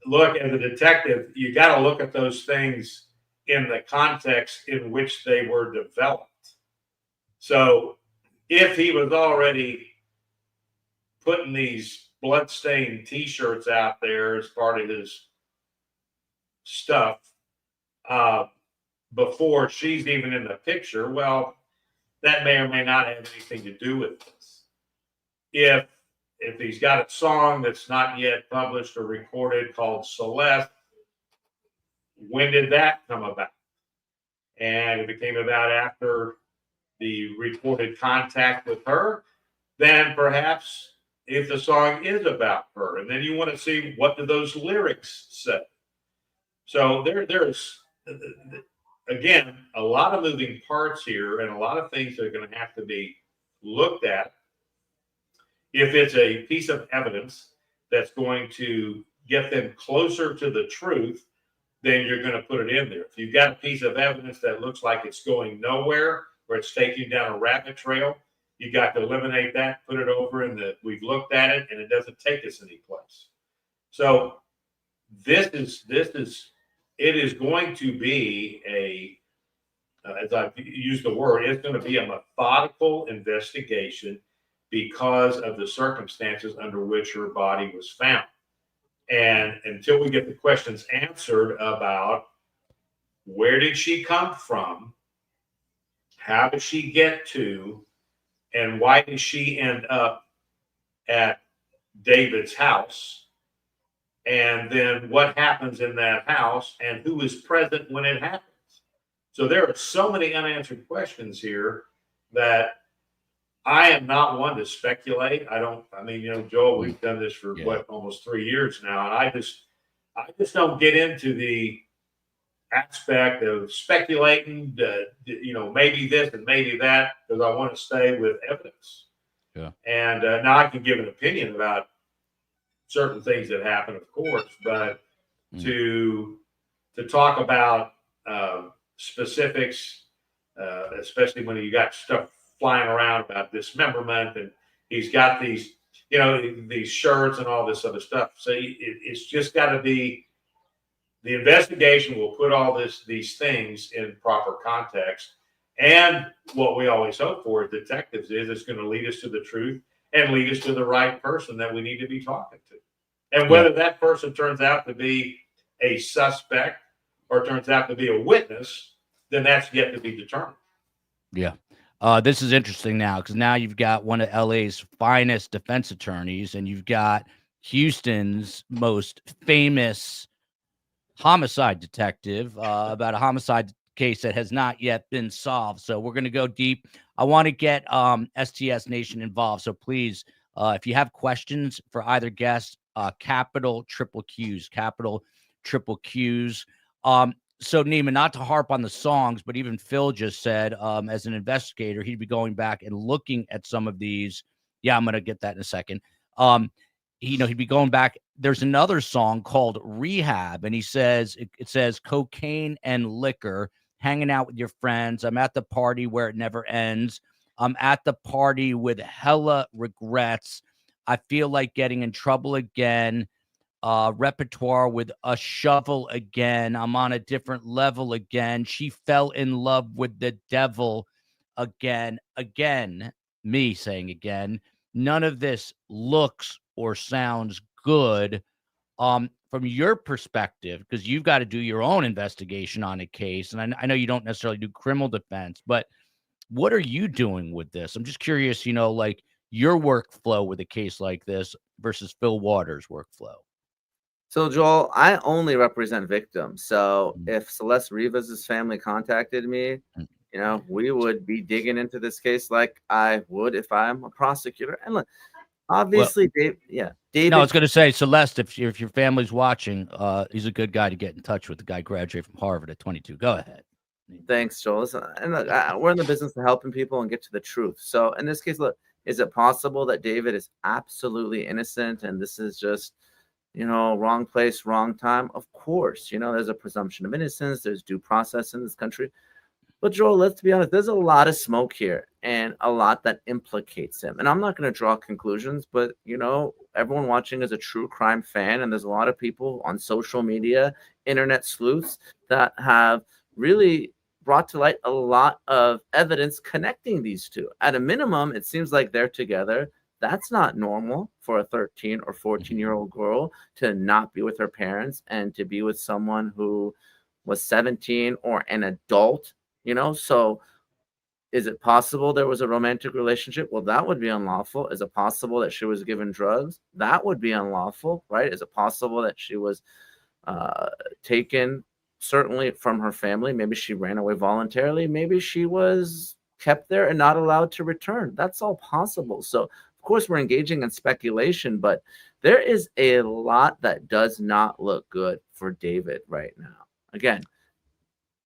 look, as a detective, you got to look at those things in the context in which they were developed. So if he was already putting these bloodstained T-shirts out there as part of his stuff before she's even in the picture, well, that may or may not have anything to do with this. If he's got a song that's not yet published or recorded called Celeste, when did that come about? And if it came about after the reported contact with her, then perhaps if the song is about her, and then you want to see what do those lyrics say. So there's again a lot of moving parts here, and a lot of things that are going to have to be looked at. If it's a piece of evidence that's going to get them closer to the truth, then you're going to put it in there. If you've got a piece of evidence that looks like it's going nowhere, or it's taking down a rabbit trail, you got to eliminate that, put it over in the, we've looked at it and it doesn't take us anyplace. So it is going to be as I've used the word, it's going to be a methodical investigation because of the circumstances under which her body was found. And until we get the questions answered about where did she come from, how did she get to, and why did she end up at David's house, and then what happens in that house, and who is present when it happens. So there are so many unanswered questions here that I am not one to speculate. Joel, we've done this for almost 3 years now, and I just don't get into the aspect of speculating, maybe this and maybe that, because I want to stay with evidence. Yeah. And now I can give an opinion about certain things that happen, of course, but to talk about specifics, especially when you got stuff flying around about dismemberment, and he's got these, these shirts and all this other stuff. So it's just got to be, the investigation will put all these things in proper context. And what we always hope for as detectives is it's going to lead us to the truth and lead us to the right person that we need to be talking to. And whether that person turns out to be a suspect or turns out to be a witness, then that's yet to be determined. Yeah. This is interesting now, because now you've got one of LA's finest defense attorneys, and you've got Houston's most famous homicide detective about a homicide case that has not yet been solved. So we're going to go deep. I want to get STS Nation involved. So please, if you have questions for either guest, capital triple Qs. So Neiman, not to harp on the songs, but even Phil just said, as an investigator, he'd be going back and looking at some of these. Yeah, I'm going to get that in a second. He'd be going back. There's another song called Rehab, and he says, it says cocaine and liquor, hanging out with your friends. I'm at the party where it never ends. I'm at the party with hella regrets. I feel like getting in trouble again. Repertoire with a shovel again. I'm on a different level again. She fell in love with the devil again. Me saying again. None of this looks or sounds good. From your perspective, because you've got to do your own investigation on a case, and I know you don't necessarily do criminal defense, but what are you doing with this? I'm just curious, like your workflow with a case like this versus Phil Waters' workflow. So, Joel, I only represent victims. So if Celeste Rivas' family contacted me, we would be digging into this case like I would if I'm a prosecutor. And look, obviously, David. No, I was going to say, Celeste, if your family's watching, he's a good guy to get in touch with. The guy graduated from Harvard at 22. Go ahead. Thanks, Joel. Listen, and look, we're in the business of helping people and get to the truth. So in this case, look, is it possible that David is absolutely innocent and this is just, wrong place, wrong time? Of course, there's a presumption of innocence. There's due process in this country. But Joel, let's be honest, there's a lot of smoke here and a lot that implicates him. And I'm not going to draw conclusions, but everyone watching is a true crime fan, and there's a lot of people on social media, internet sleuths, that have really brought to light a lot of evidence connecting these two. At a minimum, it seems like they're together. That's not normal for a 13 or 14-year-old girl to not be with her parents and to be with someone who was 17 or an adult. So is it possible there was a romantic relationship? Well, that would be unlawful. Is it possible that she was given drugs? That would be unlawful, right? Is it possible that she was taken, certainly from her family? Maybe she ran away voluntarily. Maybe she was kept there and not allowed to return. That's all possible. So, of course, we're engaging in speculation, but there is a lot that does not look good for David right now. Again,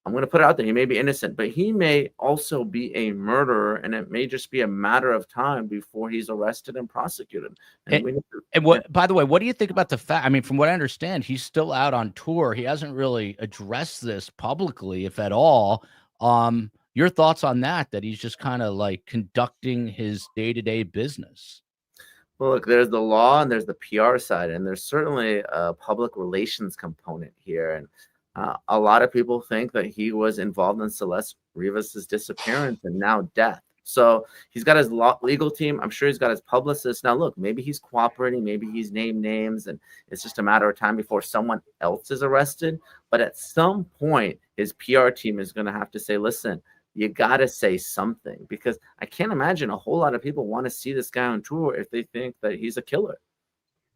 I'm going to put it out there. He may be innocent, but he may also be a murderer, and it may just be a matter of time before he's arrested and prosecuted. By the way, what do you think about the fact? I mean, from what I understand, he's still out on tour. He hasn't really addressed this publicly, if at all. Your thoughts on that he's just kind of like conducting his day-to-day business? Well, look, there's the law and there's the PR side, and there's certainly a public relations component here. And a lot of people think that he was involved in Celeste Rivas' disappearance and now death. So he's got his legal team. I'm sure he's got his publicist. Now, look, maybe he's cooperating. Maybe he's named names, and it's just a matter of time before someone else is arrested. But at some point, his PR team is going to have to say, listen, you got to say something, because I can't imagine a whole lot of people want to see this guy on tour if they think that he's a killer.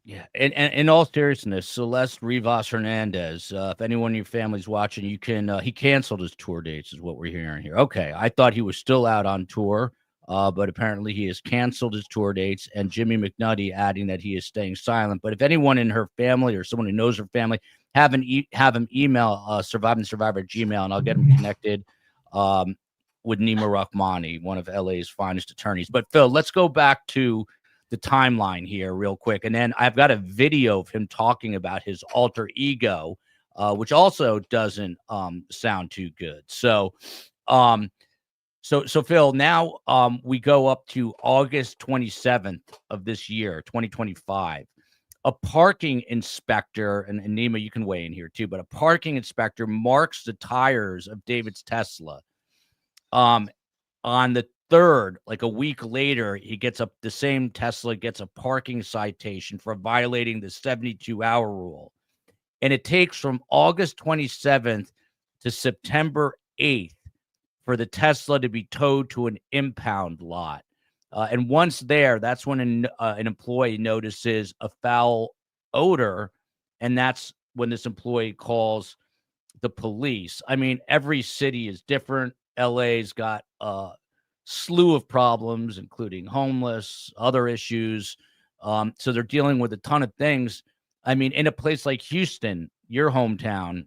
Yeah, and in all seriousness, Celeste Rivas Hernandez, if anyone in your family's watching, you can, he canceled his tour dates is what we're hearing here. Okay, I thought he was still out on tour, but apparently he has canceled his tour dates, and Jimmy McNutty adding that he is staying silent. But if anyone in her family or someone who knows her family, have him email survivingsurvivor@gmail, and I'll get him connected with Nima Rahmani, one of LA's finest attorneys. But Phil, let's go back to the timeline here real quick. And then I've got a video of him talking about his alter ego, which also doesn't sound too good. So Phil, now we go up to August 27th of this year, 2025. A parking inspector, and Nima, you can weigh in here too, but a parking inspector marks the tires of David's Tesla. On the 3rd, like a week later, the same Tesla gets a parking citation for violating the 72-hour rule. And it takes from August 27th to September 8th for the Tesla to be towed to an impound lot. And once there, that's when an employee notices a foul odor, and that's when this employee calls the police. I mean, every city is different. LA's got slew of problems, including homeless, other issues. So they're dealing with a ton of things. I mean, in a place like Houston, your hometown,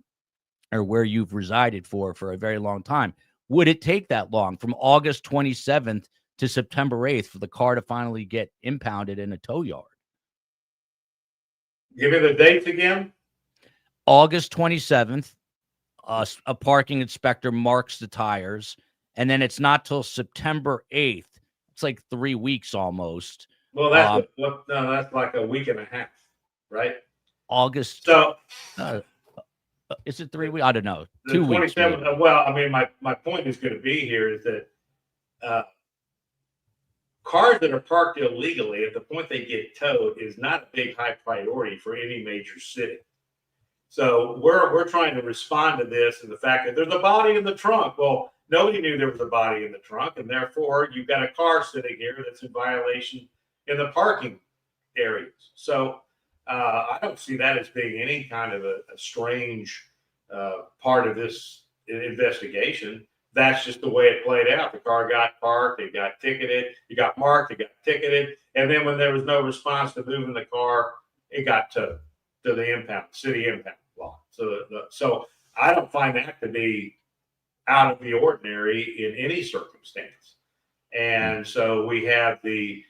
or where you've resided for a very long time, would it take that long from August 27th to September 8th for the car to finally get impounded in a tow yard? Give me the dates again. August 27th, a parking inspector marks the tires. And then it's not till September 8th. It's like 3 weeks almost. Well, that's like a week and a half, right? August. So, is it 3 weeks? I don't know. 2 weeks. Well, I mean, my point is going to be here is that cars that are parked illegally at the point they get towed is not a big high priority for any major city. So we're trying to respond to this and the fact that there's a body in the trunk. Well, nobody knew there was a body in the trunk, and therefore you've got a car sitting here that's in violation in the parking areas. So I don't see that as being any kind of a strange part of this investigation. That's just the way it played out. The car got parked, it got ticketed, it got marked, it got ticketed, and then when there was no response to moving the car, it got towed to the city impound lot. So I don't find that to be out of the ordinary in any circumstance. And so we have the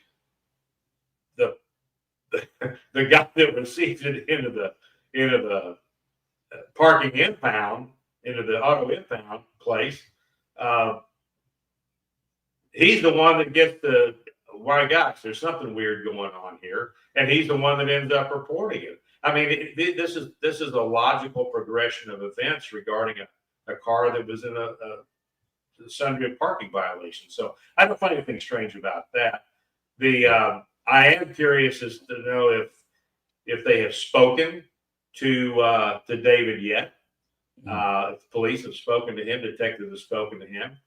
guy that receives it into the parking impound, into the auto impound place. he's the one that gets the, my gosh, there's something weird going on here, and he's the one that ends up reporting it. I mean, this is a logical progression of events regarding a car that was in a sundry parking violation. So I don't find anything strange about that. I am curious as to know if they have spoken to David yet. If police have spoken to him, detectives have spoken to him.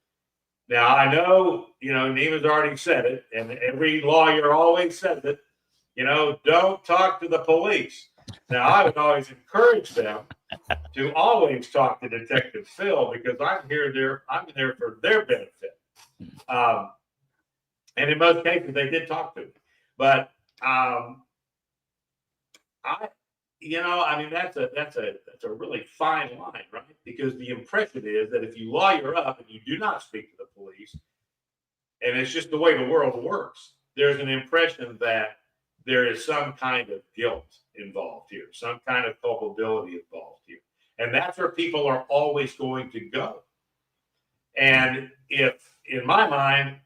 Now I know, Neiman's already said it, and every lawyer always says it. Don't talk to the police. Now I would always encourage them to always talk to Detective Phil, because I'm there for their benefit. And in most cases, they did talk to me. But that's a really fine line, right? Because the impression is that if you lawyer up and you do not speak to the police, and it's just the way the world works, there's an impression that there is some kind of guilt involved here, some kind of culpability involved here. And that's where people are always going to go. And if, in my mind,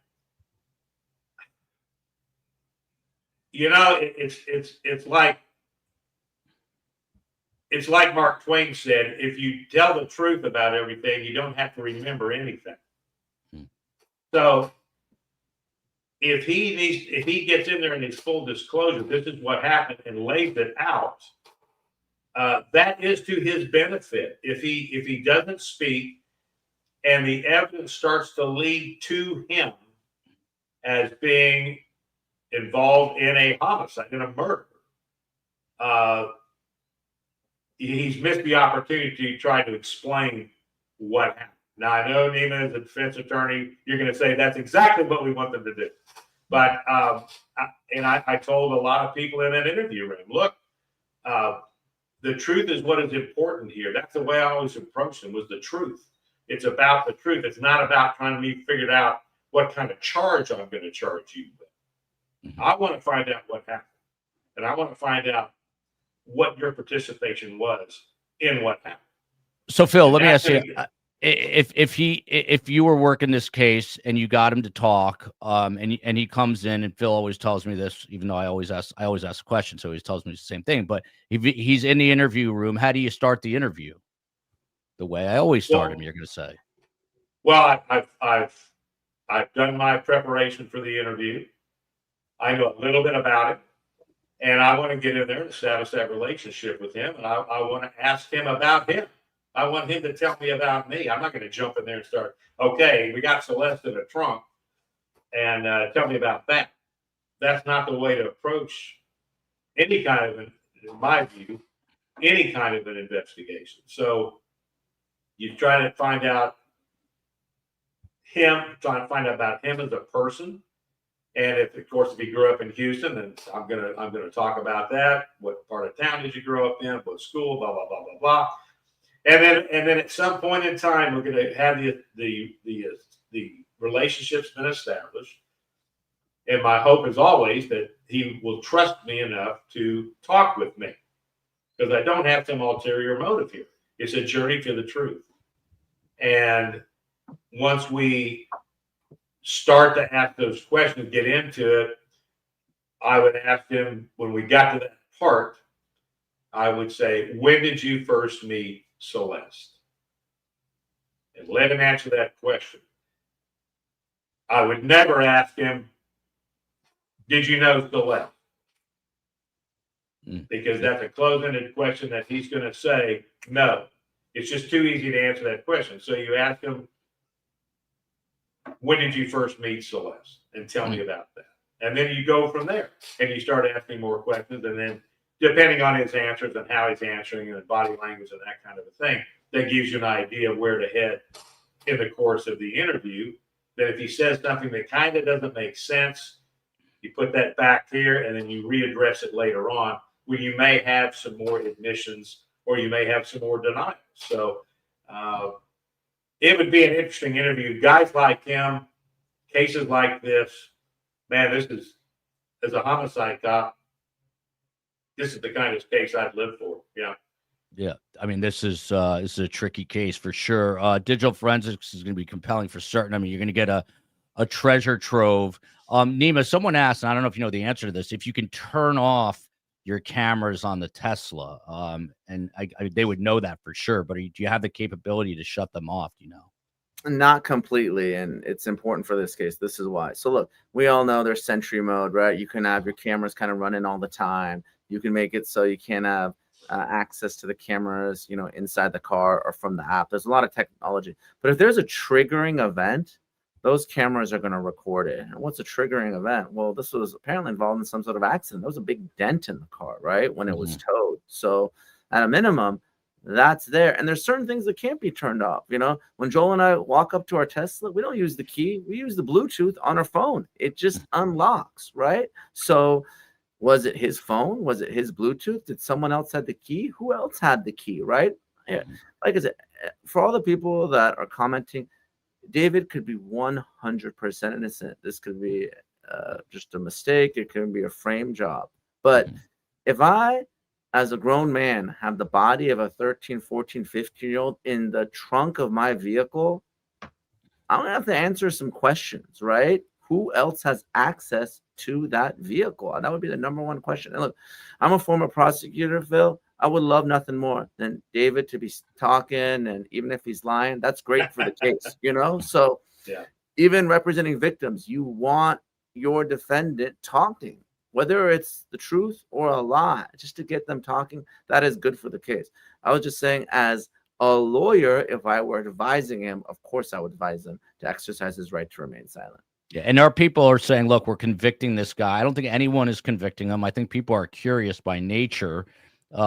it's like Mark Twain said, if you tell the truth about everything, you don't have to remember anything. So if he gets in there and his full disclosure, this is what happened, and lays it out, that is to his benefit. If he doesn't speak and the evidence starts to lead to him as being involved in a homicide, in a murder, he's missed the opportunity to try to explain what happened. Now, I know, Neiman, as a defense attorney, you're going to say that's exactly what we want them to do. But I told a lot of people in that interview room, look, the truth is what is important here. That's the way I always approached them, was the truth. It's about the truth. It's not about trying to be figured out what kind of charge I'm going to charge you with. I want to find out what happened. And I want to find out what your participation was in what happened. So, Phil, let me ask you, if you were working this case and you got him to talk, and he comes in, and Phil always tells me this, even though I always ask a question, so he tells me the same thing. But he's in the interview room. How do you start the interview? The way I always start him, you're going to say. Well, I've done my preparation for the interview. I know a little bit about it, and I want to get in there and establish that relationship with him, and I want to ask him about him. I want him to tell me about me. I'm not going to jump in there and start, okay, we got Celeste in a trunk, and tell me about that. That's not the way to approach any kind of, in my view, any kind of an investigation. So you try to find out about him as a person. And if he grew up in Houston, then I'm gonna talk about that. What part of town did you grow up in? What school? Blah blah blah blah blah. And then at some point in time, we're gonna have the relationship's been established. And my hope is always that he will trust me enough to talk with me, because I don't have some ulterior motive here. It's a journey to the truth. And once we start to ask those questions, get into it, I would ask him, when we got to that part, I would say, when did you first meet Celeste? And let him answer that question. I would never ask him, did you know Celeste? Because that's a closed-ended question that he's going to say, no. It's just too easy to answer that question. So you ask him, when did you first meet Celeste? And tell me about that. And then you go from there, and you start asking more questions. And then, depending on his answers and how he's answering and body language and that kind of a thing, that gives you an idea of where to head in the course of the interview. That if he says something that kind of doesn't make sense, you put that back here, and then you readdress it later on, when you may have some more admissions or you may have some more denials. So it would be an interesting interview. Guys like him, cases like this, man, this is, as a homicide cop, this is the kind of case I'd live for. Yeah. Yeah, I mean, this is a tricky case for sure. Digital forensics is going to be compelling for certain. I mean, you're going to get a treasure trove. Nima, someone asked, and I don't know if you know the answer to this, if you can turn off your cameras on the Tesla, and they would know that for sure. But do you have the capability to shut them off? Do you know? Not completely, and it's important for this case. This is why. So look, we all know there's Sentry mode, right? You can have your cameras kind of running all the time. You can make it so you can't have access to the cameras, inside the car or from the app. There's a lot of technology, but if there's a triggering event, those cameras are going to record it. And what's a triggering event? Well, this was apparently involved in some sort of accident. There was a big dent in the car, right, when it was towed. So at a minimum, that's there. And there's certain things that can't be turned off. When Joel and I walk up to our Tesla, we don't use the key. We use the Bluetooth on our phone. It just unlocks, right? So was it his phone? Was it his Bluetooth? Did someone else have the key? Who else had the key, right? Yeah. Like I said, for all the people that are commenting, David could be 100% innocent. This could be just a mistake. It could be a frame job. But if I, as a grown man, have the body of a 13, 14, 15-year-old in the trunk of my vehicle, I'm going to have to answer some questions, right? Who else has access to that vehicle? And that would be the number one question. And look, I'm a former prosecutor, Phil. I would love nothing more than David to be talking, and even if he's lying, that's great for the case, So Yeah. Even representing victims, you want your defendant talking, whether it's the truth or a lie, just to get them talking. That is good for the case. I was just saying, as a lawyer, if I were advising him, of course I would advise him to exercise his right to remain silent. Yeah, and our people are saying, look, we're convicting this guy. I don't think anyone is convicting him. I think people are curious by nature.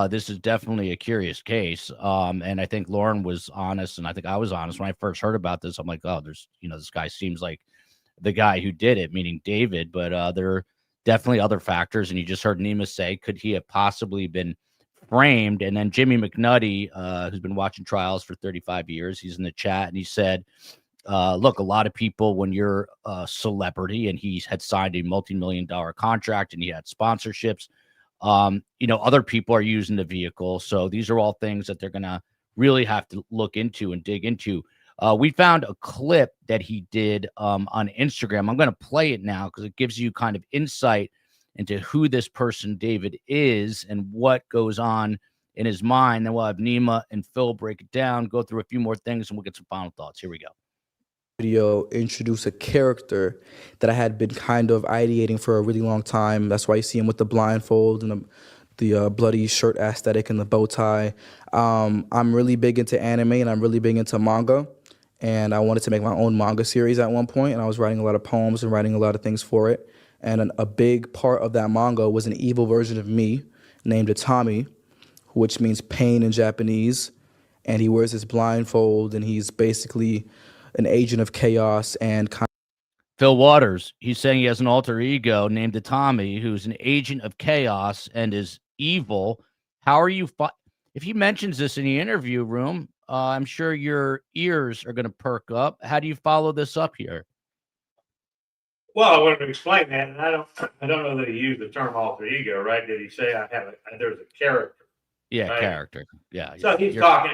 This is definitely a curious case. And I think Lauren was honest, and I think I was honest when I first heard about this. I'm like, oh, there's, this guy seems like the guy who did it, meaning David, but there are definitely other factors. And you just heard Nima say, could he have possibly been framed? And then Jimmy McNutty, who's been watching trials for 35 years, he's in the chat, and he said, look, a lot of people, when you're a celebrity, and he had signed a multi-million-dollar contract and he had sponsorships, other people are using the vehicle. So these are all things that they're going to really have to look into and dig into. We found a clip that he did on Instagram. I'm going to play it now because it gives you kind of insight into who this person David is and what goes on in his mind. Then we'll have Nima and Phil break it down, go through a few more things, and we'll get some final thoughts. Here we go. Video introduce a character that I had been kind of ideating for a really long time. That's why you see him with the blindfold and the bloody shirt aesthetic and the bow tie. I'm really big into anime, and I'm really big into manga, and I wanted to make my own manga series at one point, and I was writing a lot of poems and writing a lot of things for it. And a big part of that manga was an evil version of me named Itami, which means pain in Japanese, and he wears his blindfold, and he's basically an agent of chaos and Phil Waters, he's saying he has an alter ego named Itami, who's an agent of chaos and is evil. How are you? If he mentions this in the interview room, I'm sure your ears are going to perk up. How do you follow this up here? Well, I wanted to explain that, and I don't know that he used the term alter ego, right? Did he say there's a character? Yeah, right? Character. Yeah. So he's talking.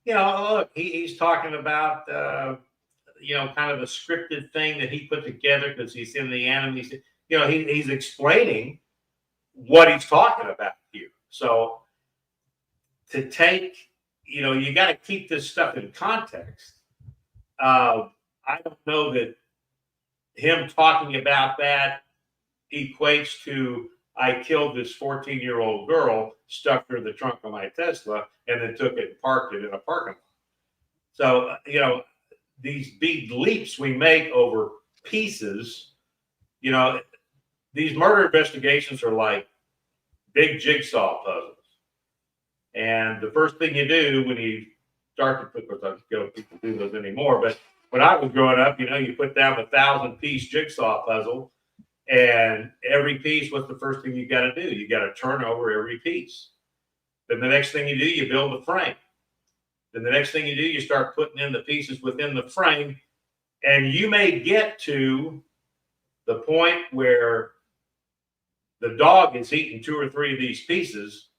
Look, he's talking about, kind of a scripted thing that he put together because he's in the anime. He's explaining what he's talking about here. So to take, you got to keep this stuff in context. I don't know that him talking about that equates to I killed this 14-year-old girl, stuck her in the trunk of my Tesla, and then took it and parked it in a parking lot. So, these big leaps we make over pieces, these murder investigations are like big jigsaw puzzles. And the first thing you do when you start to put, people do those anymore, but when I was growing up, you put down a 1,000-piece jigsaw puzzle. And every piece, what's the first thing you got to do? You got to turn over every piece. Then the next thing you do, you build a frame. Then the next thing you do, you start putting in the pieces within the frame. And you may get to the point where the dog has eaten 2 or 3 of these pieces,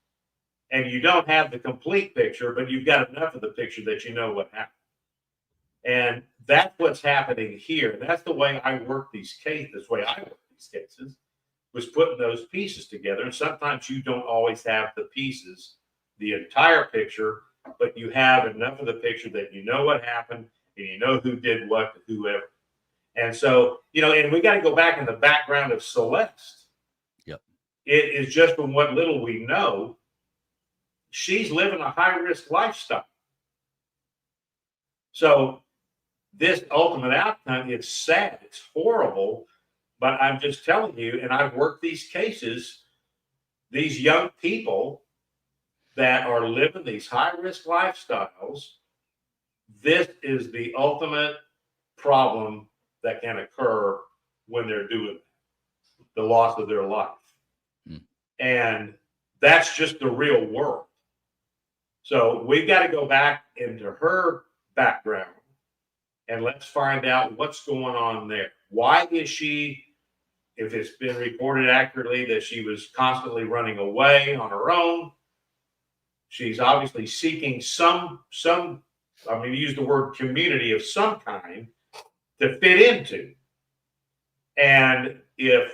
and you don't have the complete picture, but you've got enough of the picture that you know what happened. And that's what's happening here. That's the way I work these cases. This way I work these cases was putting those pieces together. And sometimes you don't always have the pieces, the entire picture, but you have enough of the picture that you know what happened and you know who did what to whoever. And so, you know, and we got to go back in the background of Celeste. Yep. It is just from what little we know, she's living a high-risk lifestyle. So this ultimate outcome, it's sad, it's horrible, but I'm just telling you, and I've worked these cases, these young people that are living these high-risk lifestyles, this is the ultimate problem that can occur when they're doing the loss of their life. And that's just the real world. So we've got to go back into her background and let's find out what's going on there. Why is she, if it's been reported accurately that she was constantly running away on her own, she's obviously seeking some I'm going to use the word community of some kind to fit into. And if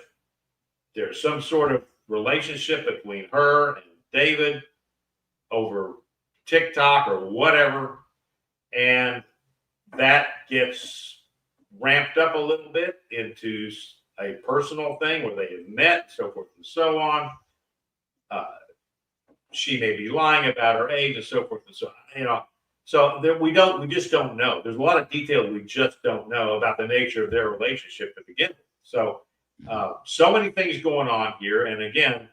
there's some sort of relationship between her and David over TikTok or whatever, and that gets ramped up a little bit into a personal thing where they have met, so forth and so on. She may be lying about her age and so forth and so on. You know, so there, we just don't know. There's a lot of details we just don't know about the nature of their relationship to begin with. So, so many things going on here. And again,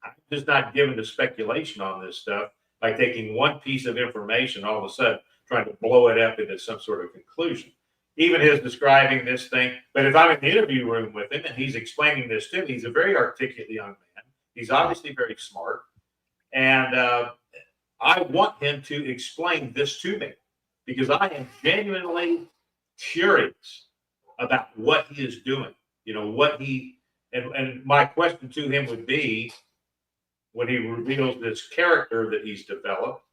I'm just not given to speculation on this stuff by taking one piece of information, all of a sudden trying to blow it up into some sort of conclusion. Even his describing this thing. But if I'm in the interview room with him and he's explaining this to me, he's a very articulate young man. He's obviously very smart. And I want him to explain this to me because I am genuinely curious about what he is doing. You know, what he, and my question to him would be, when he reveals this character that he's developed,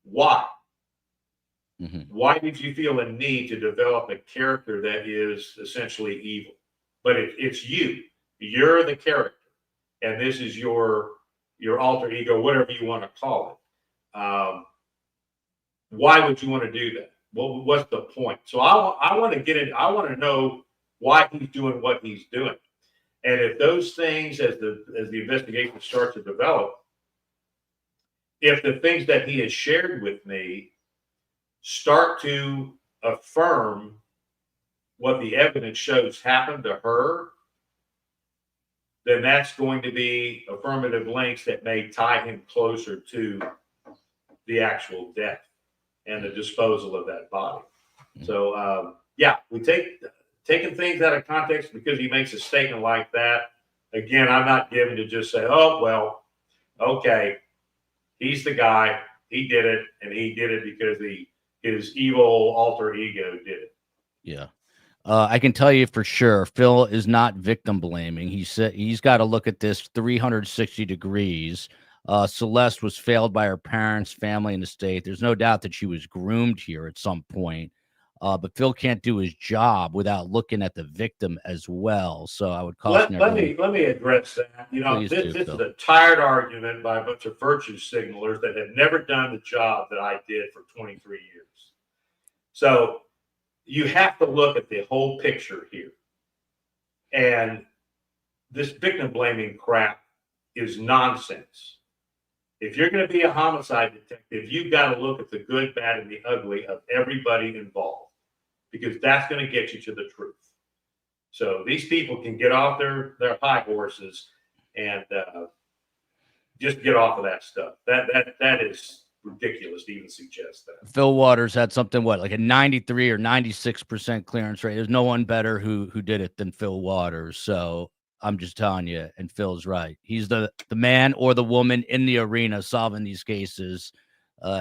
why? Why did you feel a need to develop a character that is essentially evil? But it's you. You're the character. And this is your alter ego, whatever you want to call it. Why would you want to do that? What's the point? So I want to get in. I want to know why he's doing what he's doing. And if those things, as the investigation starts to develop, if the things that he has shared with me start to affirm what the evidence shows happened to her, then that's going to be affirmative links that may tie him closer to the actual death and the disposal of that body. So, yeah, we taking things out of context because he makes a statement like that. Again, I'm not given to just say, oh, well, okay, he's the guy, he did it, and he did it because his evil alter ego did it. Yeah. I can tell you for sure, Phil is not victim blaming. He said he's got to look at this 360 degrees. Celeste was failed by her parents, family, and the state. There's no doubt that she was groomed here at some point. But Phil can't do his job without looking at the victim as well. So I would caution everyone. Let me address that. You know, this is a tired argument by a bunch of virtue signalers that have never done the job that I did for 23 years. So you have to look at the whole picture here. And this victim blaming crap is nonsense. If you're going to be a homicide detective, you've got to look at the good, bad, and the ugly of everybody involved, because that's going to get you to the truth. So these people can get off their high horses and just get off of that stuff. That is ridiculous to even suggest that. Phil Waters had something, like a 93 or 96% clearance rate. There's no one better who did it than Phil Waters. So I'm just telling you, and Phil's right. He's the man or the woman in the arena solving these cases.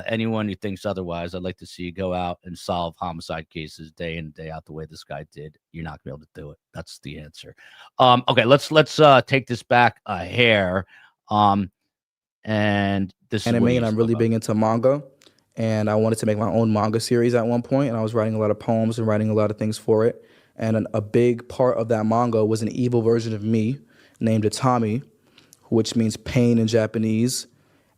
Anyone who thinks otherwise, I'd like to see you go out and solve homicide cases day in and day out the way this guy did. You're not gonna be able to do it. That's the answer. Okay, let's take this back a hair. and this is anime, what and I'm really big into manga. And I wanted to make my own manga series at one point, and I was writing a lot of poems and writing a lot of things for it. And a big part of that manga was an evil version of me named Itami, which means pain in Japanese.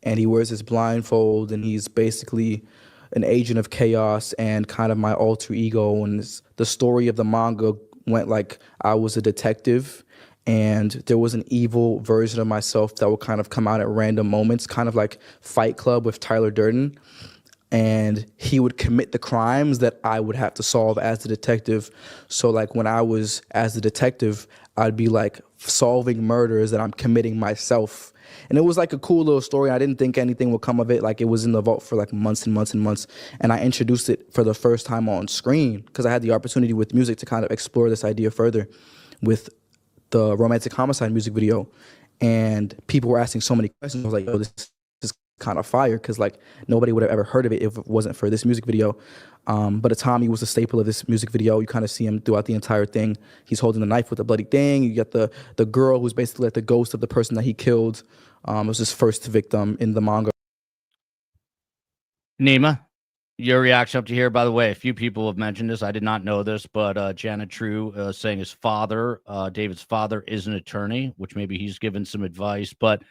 And he wears his blindfold, and he's basically an agent of chaos and kind of my alter ego. And the story of the manga went like I was a detective, and there was an evil version of myself that would kind of come out at random moments, kind of like Fight Club with Tyler Durden. And he would commit the crimes that I would have to solve as the detective. So like when I was as the detective, I'd be like solving murders that I'm committing myself. And it was like a cool little story. I didn't think anything would come of it. Like it was in the vault for like months and months and months. And I introduced it for the first time on screen because I had the opportunity with music to kind of explore this idea further with the Romantic Homicide music video. And people were asking so many questions. I was like, yo, this is kind of fire because like nobody would have ever heard of it if it wasn't for this music video. But Itami was a staple of this music video. You kind of see him throughout the entire thing. He's holding the knife with a bloody thing. You get the girl who's basically like the ghost of the person that he killed. Was his first victim in the manga. Nima, your reaction up to here. By the way, a few people have mentioned this. I did not know this, but Janet True saying his father, David's father, is an attorney, which maybe he's given some advice, but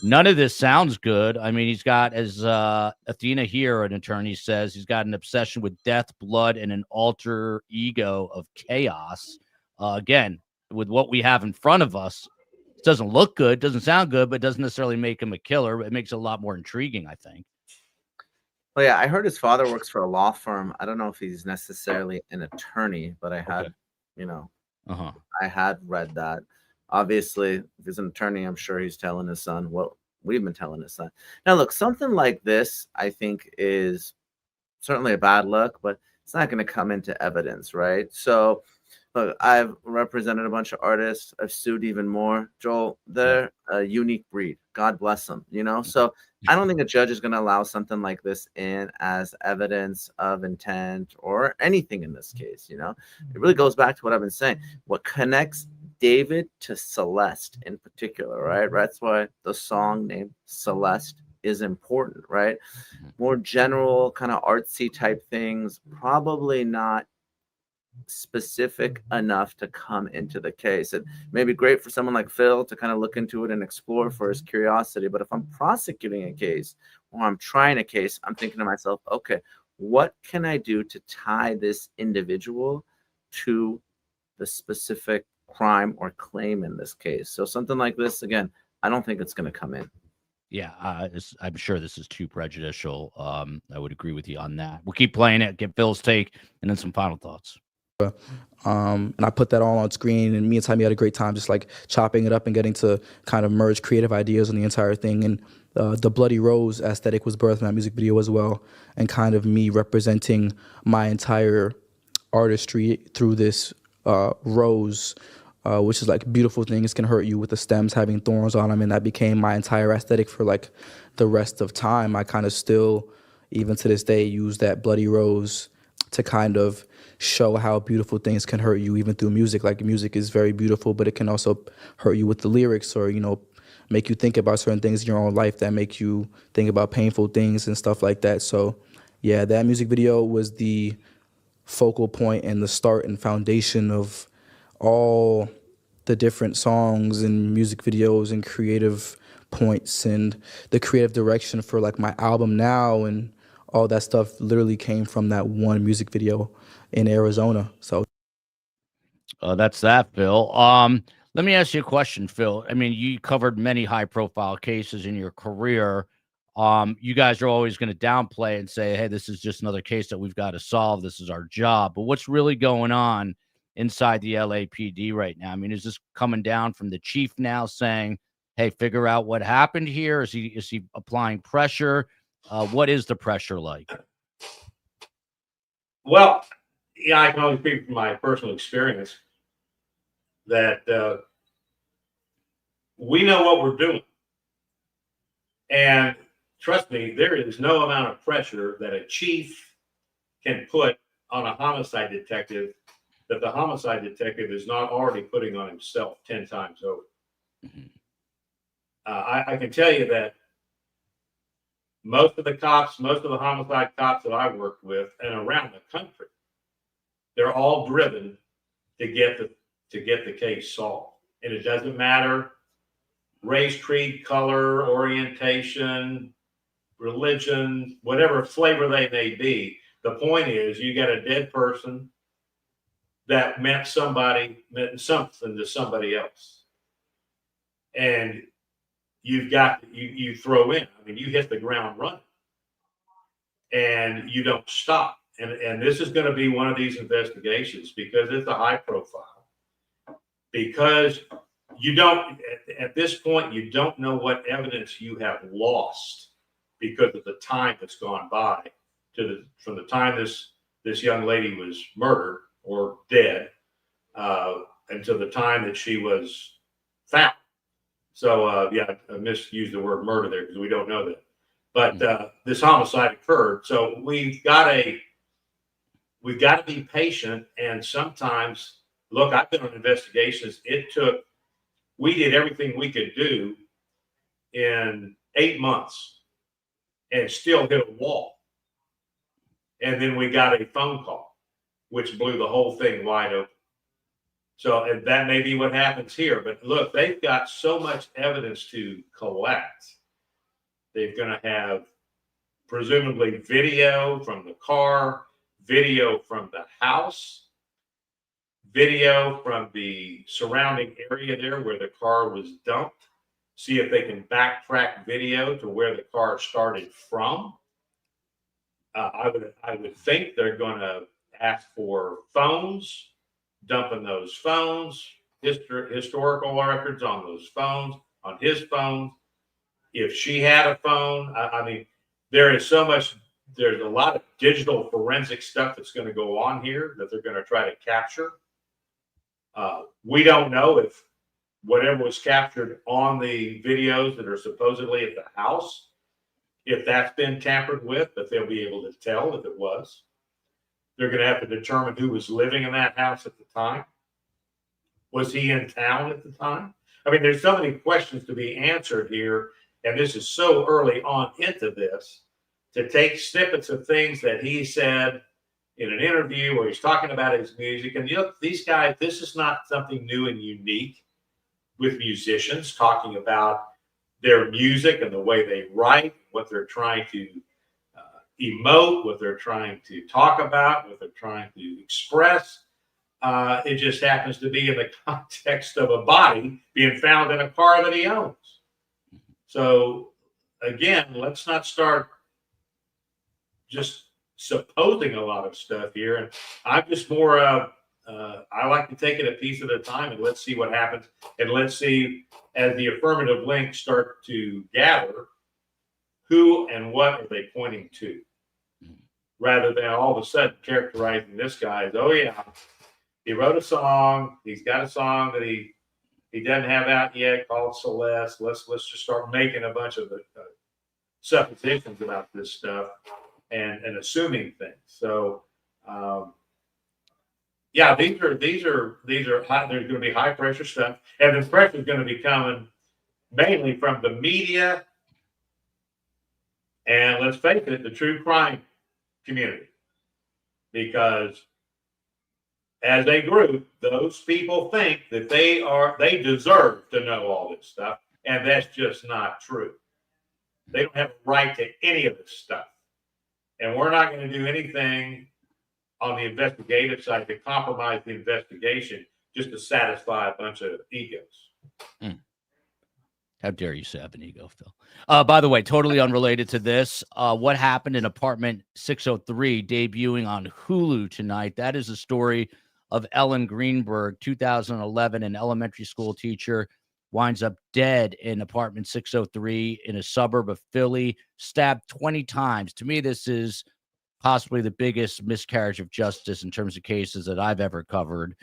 none of this sounds good. I mean, he's got, as Athena here, an attorney says, he's got an obsession with death, blood, and an alter ego of chaos. Again, with what we have in front of us, it doesn't look good, doesn't sound good, but it doesn't necessarily make him a killer. It makes it a lot more intriguing, I think. Well, yeah, I heard his father works for a law firm. I don't know if he's necessarily an attorney, but I had, I had read that. Obviously, if he's an attorney, I'm sure he's telling his son what we've been telling his son. Now, look, something like this, I think, is certainly a bad look, but it's not going to come into evidence, right? So, look, I've represented a bunch of artists. I've sued even more. Joel, they're a unique breed. God bless them, So I don't think a judge is going to allow something like this in as evidence of intent or anything in this case, It really goes back to what I've been saying. What connects David to Celeste in particular, right? That's why the song named Celeste is important, right? More general kind of artsy type things, probably not specific enough to come into the case. It may be great for someone like Phil to kind of look into it and explore for his curiosity. But if I'm prosecuting a case or I'm trying a case, I'm thinking to myself, okay, what can I do to tie this individual to the specific crime or claim in this case? So something like this, again, I don't think it's going to come in. Yeah, I'm sure this is too prejudicial. I would agree with you on that. We'll keep playing it, get Phil's take, and then some final thoughts. And I put that all on screen, and me and Tommy had a great time just like chopping it up and getting to kind of merge creative ideas on the entire thing. And the Bloody Rose aesthetic was birthed in that music video as well, and kind of me representing my entire artistry through this rose, which is like beautiful things can hurt you, with the stems having thorns on them. And that became my entire aesthetic for like the rest of time. I kind of still, even to this day, use that Bloody Rose to kind of show how beautiful things can hurt you, even through music. Like music is very beautiful, but it can also hurt you with the lyrics, or, make you think about certain things in your own life that make you think about painful things and stuff like that. So yeah, that music video was the focal point and the start and foundation of all the different songs and music videos and creative points, and the creative direction for like my album now, and all that stuff literally came from that one music video in Arizona. So that's that, Phil. Let me ask you a question, Phil. I mean, you covered many high-profile cases in your career. You guys are always going to downplay and say, hey, this is just another case that we've got to solve. This is our job. But what's really going on inside the LAPD right now? I mean, is this coming down from the chief now saying, hey, figure out what happened here? Is he applying pressure? What is the pressure like? Well, yeah, I can only speak from my personal experience that we know what we're doing. And trust me, there is no amount of pressure that a chief can put on a homicide detective that the homicide detective is not already putting on himself 10 times over. I can tell you that most of the homicide cops that I worked with and around the country, they're all driven to get the case solved. And it doesn't matter race, creed, color, orientation, religion, whatever flavor they may be. The point is, you got a dead person that meant something to somebody else. And you throw in, I mean, you hit the ground running and you don't stop. And this is going to be one of these investigations because it's a high profile, because you don't, at this point, you don't know what evidence you have lost because of the time that's gone by from the time this young lady was murdered or dead until the time that she was found. So yeah, I misused the word murder there because we don't know that. But this homicide occurred. So we've got to be patient. And sometimes, look, I've been on investigations. We did everything we could do in 8 months and still hit a wall. And then we got a phone call, which blew the whole thing wide open. So and that may be what happens here. But look, they've got so much evidence to collect. They're going to have presumably video from the car, video from the house, video from the surrounding area there where the car was dumped. See if they can backtrack video to where the car started from. I would think they're going to ask for phones, dumping those phones, historical records on those phones, on his phone. If she had a phone, I mean, there's a lot of digital forensic stuff that's going to go on here that they're going to try to capture. We don't know if whatever was captured on the videos that are supposedly at the house, if that's been tampered with, but they'll be able to tell if it was. They're going to have to determine who was living in that house at the time. Was he in town at the time? I mean, there's so many questions to be answered here, and this is so early on into this, to take snippets of things that he said in an interview where he's talking about his music. And these guys, this is not something new and unique with musicians talking about their music and the way they write, what they're trying to emote, what they're trying to talk about, what they're trying to express. It just happens to be in the context of a body being found in a car that he owns. So again, let's not start just supposing a lot of stuff here. And I'm just more I like to take it a piece at a time, and let's see what happens. And let's see, as the affirmative links start to gather, who and what are they pointing to, rather than all of a sudden characterizing this guy as, oh yeah, he wrote a song, he's got a song that he doesn't have out yet called Celeste. Let's just start making a bunch of suppositions about this stuff and assuming things. So yeah, these are high, there's going to be high pressure stuff, and the pressure is going to be coming mainly from the media and, let's face it, the true crime community, because as a group, those people think that they deserve to know all this stuff, and that's just not true. They don't have a right to any of this stuff, and we're not going to do anything on the investigative side to compromise the investigation just to satisfy a bunch of egos. How dare you say I have an ego, Phil? By the way, totally unrelated to this, what happened in apartment 603 debuting on Hulu tonight? That is a story of Ellen Greenberg, 2011, an elementary school teacher, winds up dead in apartment 603 in a suburb of Philly, stabbed 20 times. To me, this is possibly the biggest miscarriage of justice in terms of cases that I've ever covered.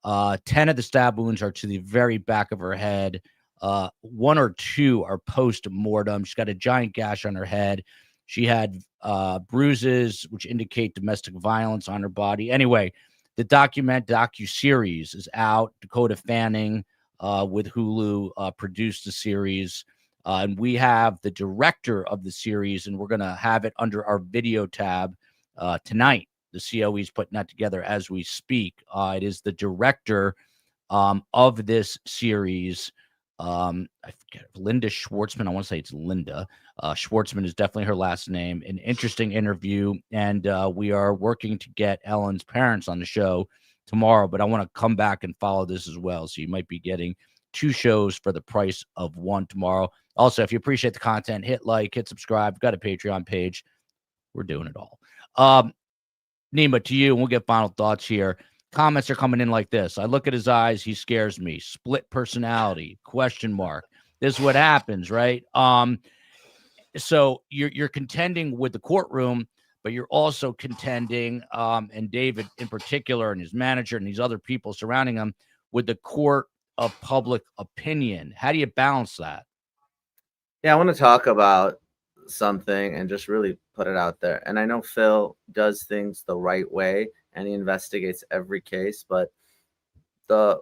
10 of the stab wounds are to the very back of her head. 1 or 2 are post-mortem. She's got a giant gash on her head. She had bruises, which indicate domestic violence on her body. Anyway, the docu-series is out. Dakota Fanning with Hulu produced the series. And we have the director of the series, and we're going to have it under our video tab tonight. The COE is putting that together as we speak. It is the director of this series. I forget, Linda Schwartzman. I want to say it's Linda. Schwartzman is definitely her last name. An interesting interview, and we are working to get Ellen's parents on the show tomorrow, but I want to come back and follow this as well. So you might be getting 2 shows for the price of 1 tomorrow. Also, if you appreciate the content, hit like, hit subscribe. We've got a Patreon page. We're doing it all. Nima, to you, and we'll get final thoughts here. Comments are coming in like this. I look at his eyes. He scares me. Split personality, question mark. This is what happens, right? So you're contending with the courtroom, but you're also contending, and David in particular, and his manager and these other people surrounding him, with the court of public opinion. How do you balance that? Yeah, I want to talk about something and just really put it out there. And I know Phil does things the right way and he investigates every case, but the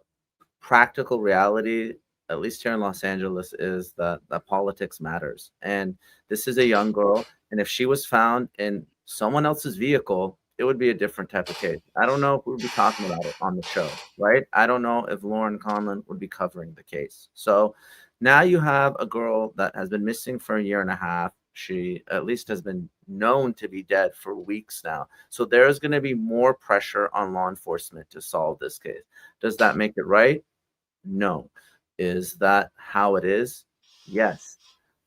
practical reality, at least here in Los Angeles, is that politics matters. And this is a young girl, and if she was found in someone else's vehicle, it would be a different type of case. I don't know if we would be talking about it on the show, right? I don't know if Lauren Conlon would be covering the case. So now you have a girl that has been missing for a year and a half. She at least has been known to be dead for weeks now. So there's going to be more pressure on law enforcement to solve this case. Does that make it right? No. Is that how it is? Yes.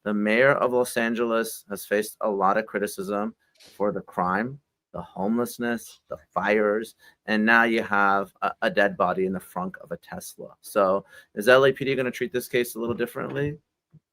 The mayor of Los Angeles has faced a lot of criticism for the crime, the homelessness, the fires, and now you have a dead body in the front of a Tesla. So is LAPD going to treat this case a little differently?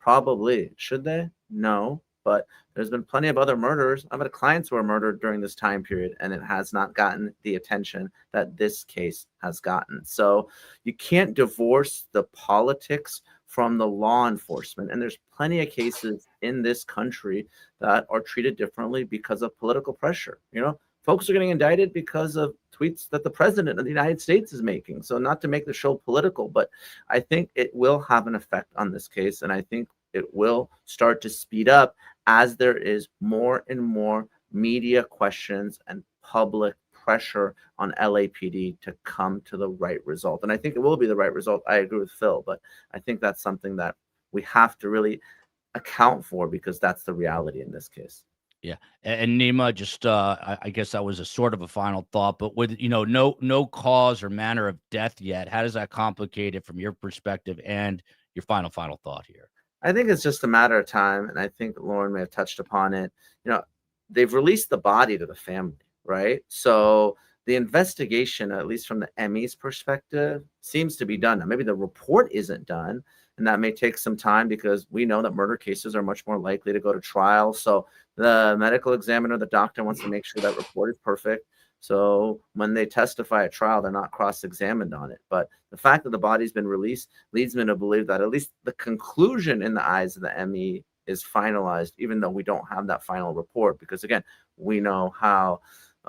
Probably. Should they? No. But there's been plenty of other murders. I've had clients who were murdered during this time period, and it has not gotten the attention that this case has gotten. So you can't divorce the politics from the law enforcement. And there's plenty of cases in this country that are treated differently because of political pressure. You know, folks are getting indicted because of tweets that the president of the United States is making. So not to make the show political, but I think it will have an effect on this case. And I think it will start to speed up as there is more and more media questions and public pressure on LAPD to come to the right result. And I think it will be the right result. I agree with Phil, but I think that's something that we have to really account for because that's the reality in this case. Yeah. And Nima, just I guess that was a sort of a final thought, but with no cause or manner of death yet, how does that complicate it from your perspective and your final thought here? I think it's just a matter of time, and I think Lauren may have touched upon it. You know, they've released the body to the family, right? So the investigation, at least from the ME's perspective, seems to be done. Now, maybe the report isn't done, and that may take some time because we know that murder cases are much more likely to go to trial. So the medical examiner, the doctor, wants to make sure that report is perfect. So when they testify at trial, they're not cross-examined on it. But the fact that the body's been released leads me to believe that at least the conclusion in the eyes of the ME is finalized, even though we don't have that final report. Because again, we know how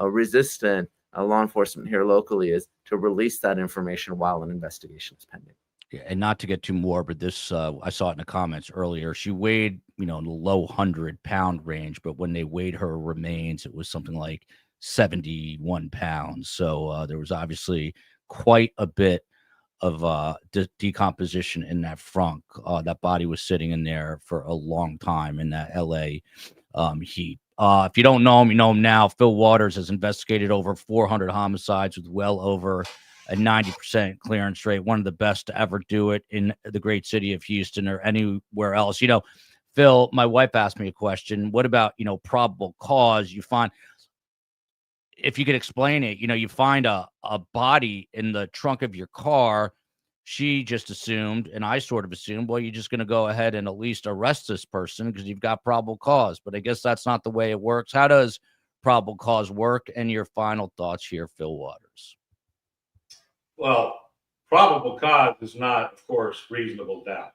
resistant law enforcement here locally is to release that information while an investigation is pending. Yeah, and not to get too morbid, this I saw it in the comments earlier. She weighed, in the low 100-pound range, but when they weighed her remains, it was something like 71 pounds. So there was obviously quite a bit of decomposition in that front. That body was sitting in there for a long time in that LA heat. If you don't know him, you know him now. Phil Waters has investigated over 400 homicides with well over a 90% clearance rate. One of the best to ever do it in the great city of Houston or anywhere else. Phil, my wife asked me a question. What about, probable cause? You find, if you could explain it, you find a body in the trunk of your car. She just assumed, and I sort of assumed, well, you're just going to go ahead and at least arrest this person because you've got probable cause. But I guess that's not the way it works. How does probable cause work? And your final thoughts here, Phil Waters. Well, probable cause is not, of course, reasonable doubt.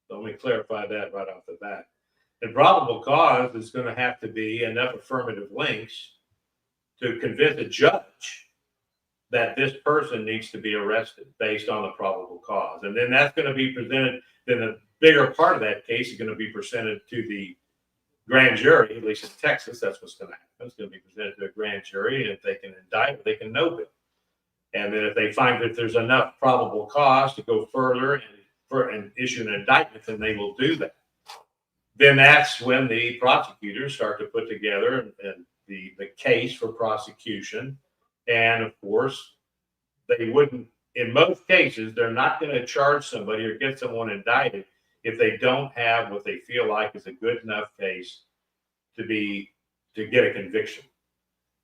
So let me clarify that right off the bat. And probable cause is going to have to be enough affirmative links to convince a judge that this person needs to be arrested based on the probable cause. And then that's going to be presented. Then the bigger part of that case is going to be presented to the grand jury, at least in Texas. That's what's going to happen. It's going to be presented to a grand jury, and if they can indict, they can no bill. And then if they find that there's enough probable cause to go further and issue an indictment, then they will do that. Then that's when the prosecutors start to put together the case for prosecution. And of course, they wouldn't, in most cases, they're not going to charge somebody or get someone indicted if they don't have what they feel like is a good enough case to get a conviction.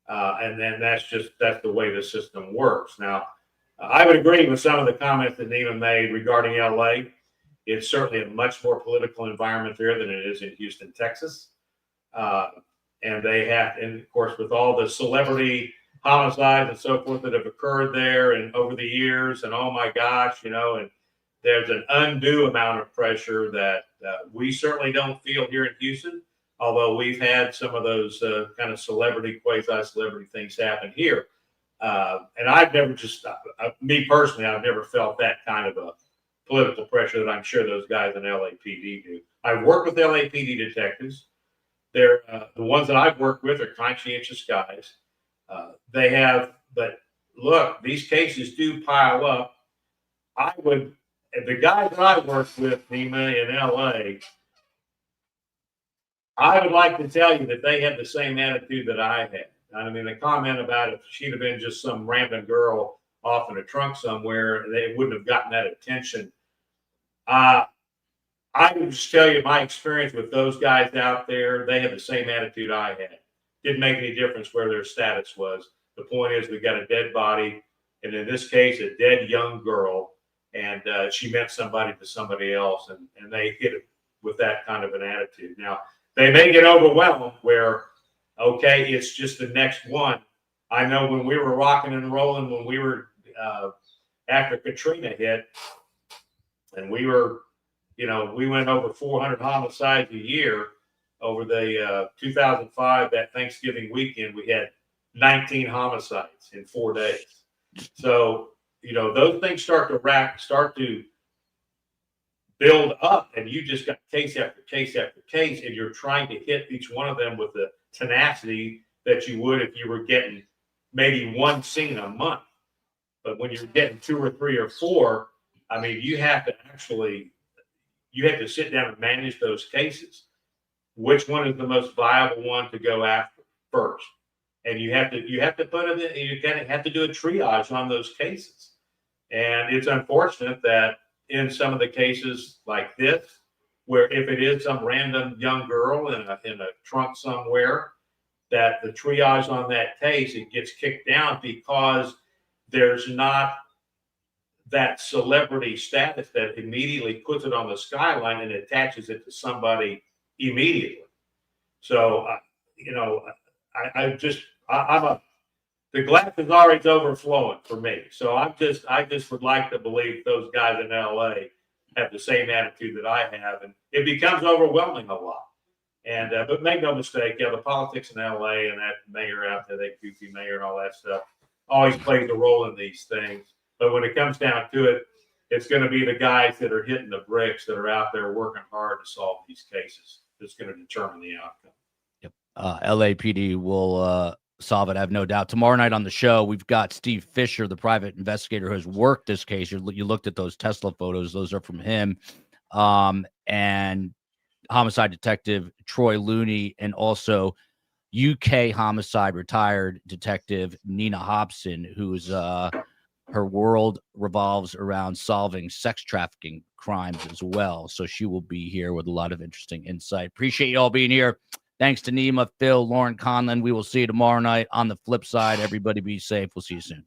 And then that's the way the system works. Now, I would agree with some of the comments that Nima made regarding LA. It's certainly a much more political environment there than it is in Houston, Texas. And of course, with all the celebrity homicides and so forth that have occurred there and over the years, and oh my gosh, and there's an undue amount of pressure that we certainly don't feel here in Houston, although we've had some of those kind of quasi-celebrity things happen here. And I've never me personally, I've never felt that kind of a political pressure that I'm sure those guys in LAPD do. I've worked with LAPD detectives. They're the ones that I've worked with are conscientious guys. But look, these cases do pile up. The guys that I worked with, Nima, in LA, I would like to tell you that they had the same attitude that I had. I mean, the comment about if she'd have been just some random girl off in a trunk somewhere, they wouldn't have gotten that attention. I would just tell you my experience with those guys out there, they had the same attitude I had. Didn't make any difference where their status was. The point is we got a dead body, and in this case, a dead young girl, and she meant somebody to somebody else, and they hit it with that kind of an attitude. Now, they may get overwhelmed where, okay, it's just the next one. I know when we were rocking and rolling, when we were after Katrina hit, and we were, we went over 400 homicides a year. Over the 2005, that Thanksgiving weekend, we had 19 homicides in 4 days. So, those things start to build up, and you just got case after case after case, and you're trying to hit each one of them with the tenacity that you would if you were getting maybe one scene a month. But when you're getting 2 or 3 or 4, I mean, you have to sit down and manage those cases. Which one is the most viable one to go after first? And you have to put it in, you kind of have to do a triage on those cases. And it's unfortunate that in some of the cases like this, where if it is some random young girl in a trunk somewhere, that the triage on that case, it gets kicked down because there's not that celebrity status that immediately puts it on the skyline and attaches it to somebody immediately. So, the glass is always overflowing for me. So I just would like to believe those guys in LA have the same attitude that I have, and it becomes overwhelming a lot. And but make no mistake, the politics in LA and that mayor out there, that goofy mayor and all that stuff, always plays a role in these things. But when it comes down to it, it's going to be the guys that are hitting the bricks that are out there working hard to solve these cases that's going to determine the outcome. Yep. LAPD will solve it, I have no doubt. Tomorrow night on the show, we've got Steve Fisher, the private investigator who has worked this case. You looked at those Tesla photos. Those are from him. And homicide detective Troy Looney, and also UK homicide retired detective Nina Hobson, who's her world revolves around solving sex trafficking crimes as well. So she will be here with a lot of interesting insight. Appreciate you all being here. Thanks to Nima, Phil, Lauren Conlon. We will see you tomorrow night. On the flip side, everybody be safe. We'll see you soon.